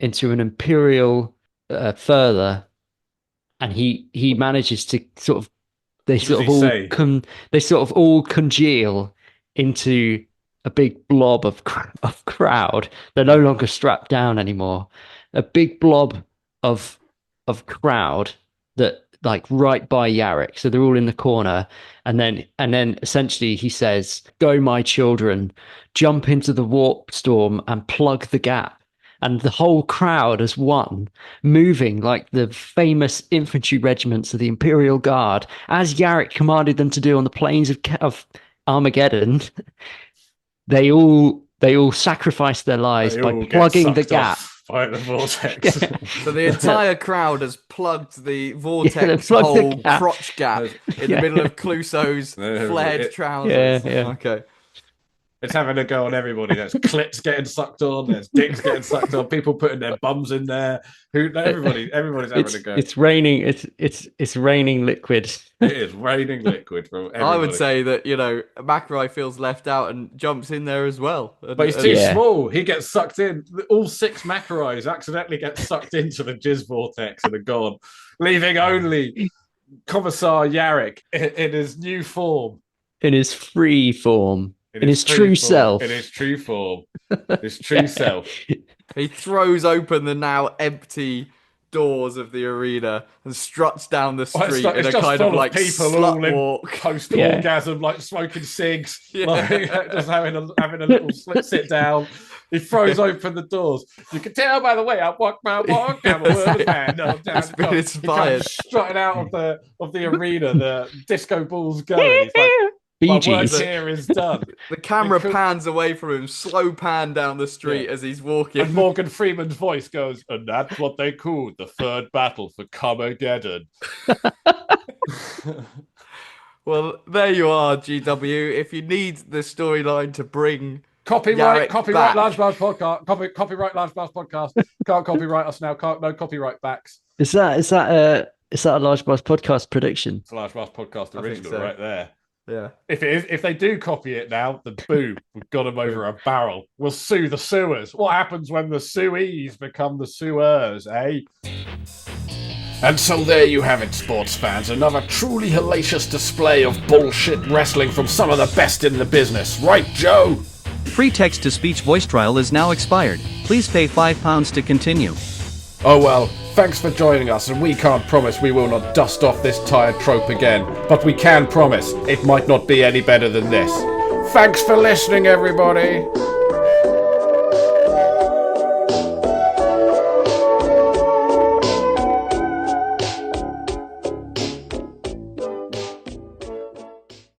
[SPEAKER 2] into an imperial further, and he manages to sort of they sort of all congeal into a big blob of crowd. They're no longer strapped down anymore. A big blob of crowd that like right by Yarrick. So they're all in the corner, and then essentially he says, "Go, my children, jump into the warp storm and plug the gap." And the whole crowd as one, moving like the famous infantry regiments of the Imperial Guard, as Yarrick commanded them to do on the plains of Armageddon. They all sacrifice their lives by plugging the gap.
[SPEAKER 9] By the vortex.
[SPEAKER 3] So the entire crowd has plugged the vortex hole crotch gap in the middle of Clouseau's flared trousers.
[SPEAKER 2] Yeah.
[SPEAKER 3] Okay.
[SPEAKER 9] It's having a go on everybody. There's clits getting sucked on. There's dicks getting sucked on. People putting their bums in there. Everybody's having a go.
[SPEAKER 2] It's raining. It's raining liquid.
[SPEAKER 9] It is raining liquid from everybody.
[SPEAKER 3] I would say that McElroy feels left out and jumps in there as well.
[SPEAKER 9] But he's too small. He gets sucked in. All 6 McElroys accidentally get sucked into the jizz vortex and are gone, leaving only Commissar Yarrick in his new form,
[SPEAKER 2] in his free form. In his true self.
[SPEAKER 9] In his true form. His true self.
[SPEAKER 3] He throws open the now empty doors of the arena and struts down the street in a kind of like
[SPEAKER 9] people
[SPEAKER 3] slut walk.
[SPEAKER 9] Post-orgasm, like smoking cigs, like, just having a little sit down. He throws open the doors. You can tell by the way I walk my walk. I'm a word man.
[SPEAKER 3] It's been inspired.
[SPEAKER 9] Strutting out of the arena, the disco balls going. He's like, my work here is done.
[SPEAKER 3] The camera pans away from him, slow pan down the street as he's walking.
[SPEAKER 9] And Morgan Freeman's voice goes, and that's what they called the third battle for Carmageddon.
[SPEAKER 3] Well, there you are, GW. If you need the storyline to bring
[SPEAKER 9] copyright
[SPEAKER 3] back.
[SPEAKER 9] Large Mouse Podcast. Copyright Large Mouse Podcast. Can't copyright us now. No copyright backs.
[SPEAKER 2] Is that a Large Mouse Podcast prediction?
[SPEAKER 9] It's a Large Mouse Podcast original right there.
[SPEAKER 3] Yeah.
[SPEAKER 9] If they do copy it now, then boom, we've got them over a barrel. We'll sue the suers. What happens when the suees become the suers, eh?
[SPEAKER 1] And so there you have it, sports fans. Another truly hellacious display of bullshit wrestling from some of the best in the business. Right, Joe?
[SPEAKER 11] Free text-to-speech voice trial is now expired. Please pay £5 to continue.
[SPEAKER 1] Oh well, thanks for joining us, and we can't promise we will not dust off this tired trope again, but we can promise it might not be any better than this. Thanks for listening, everybody!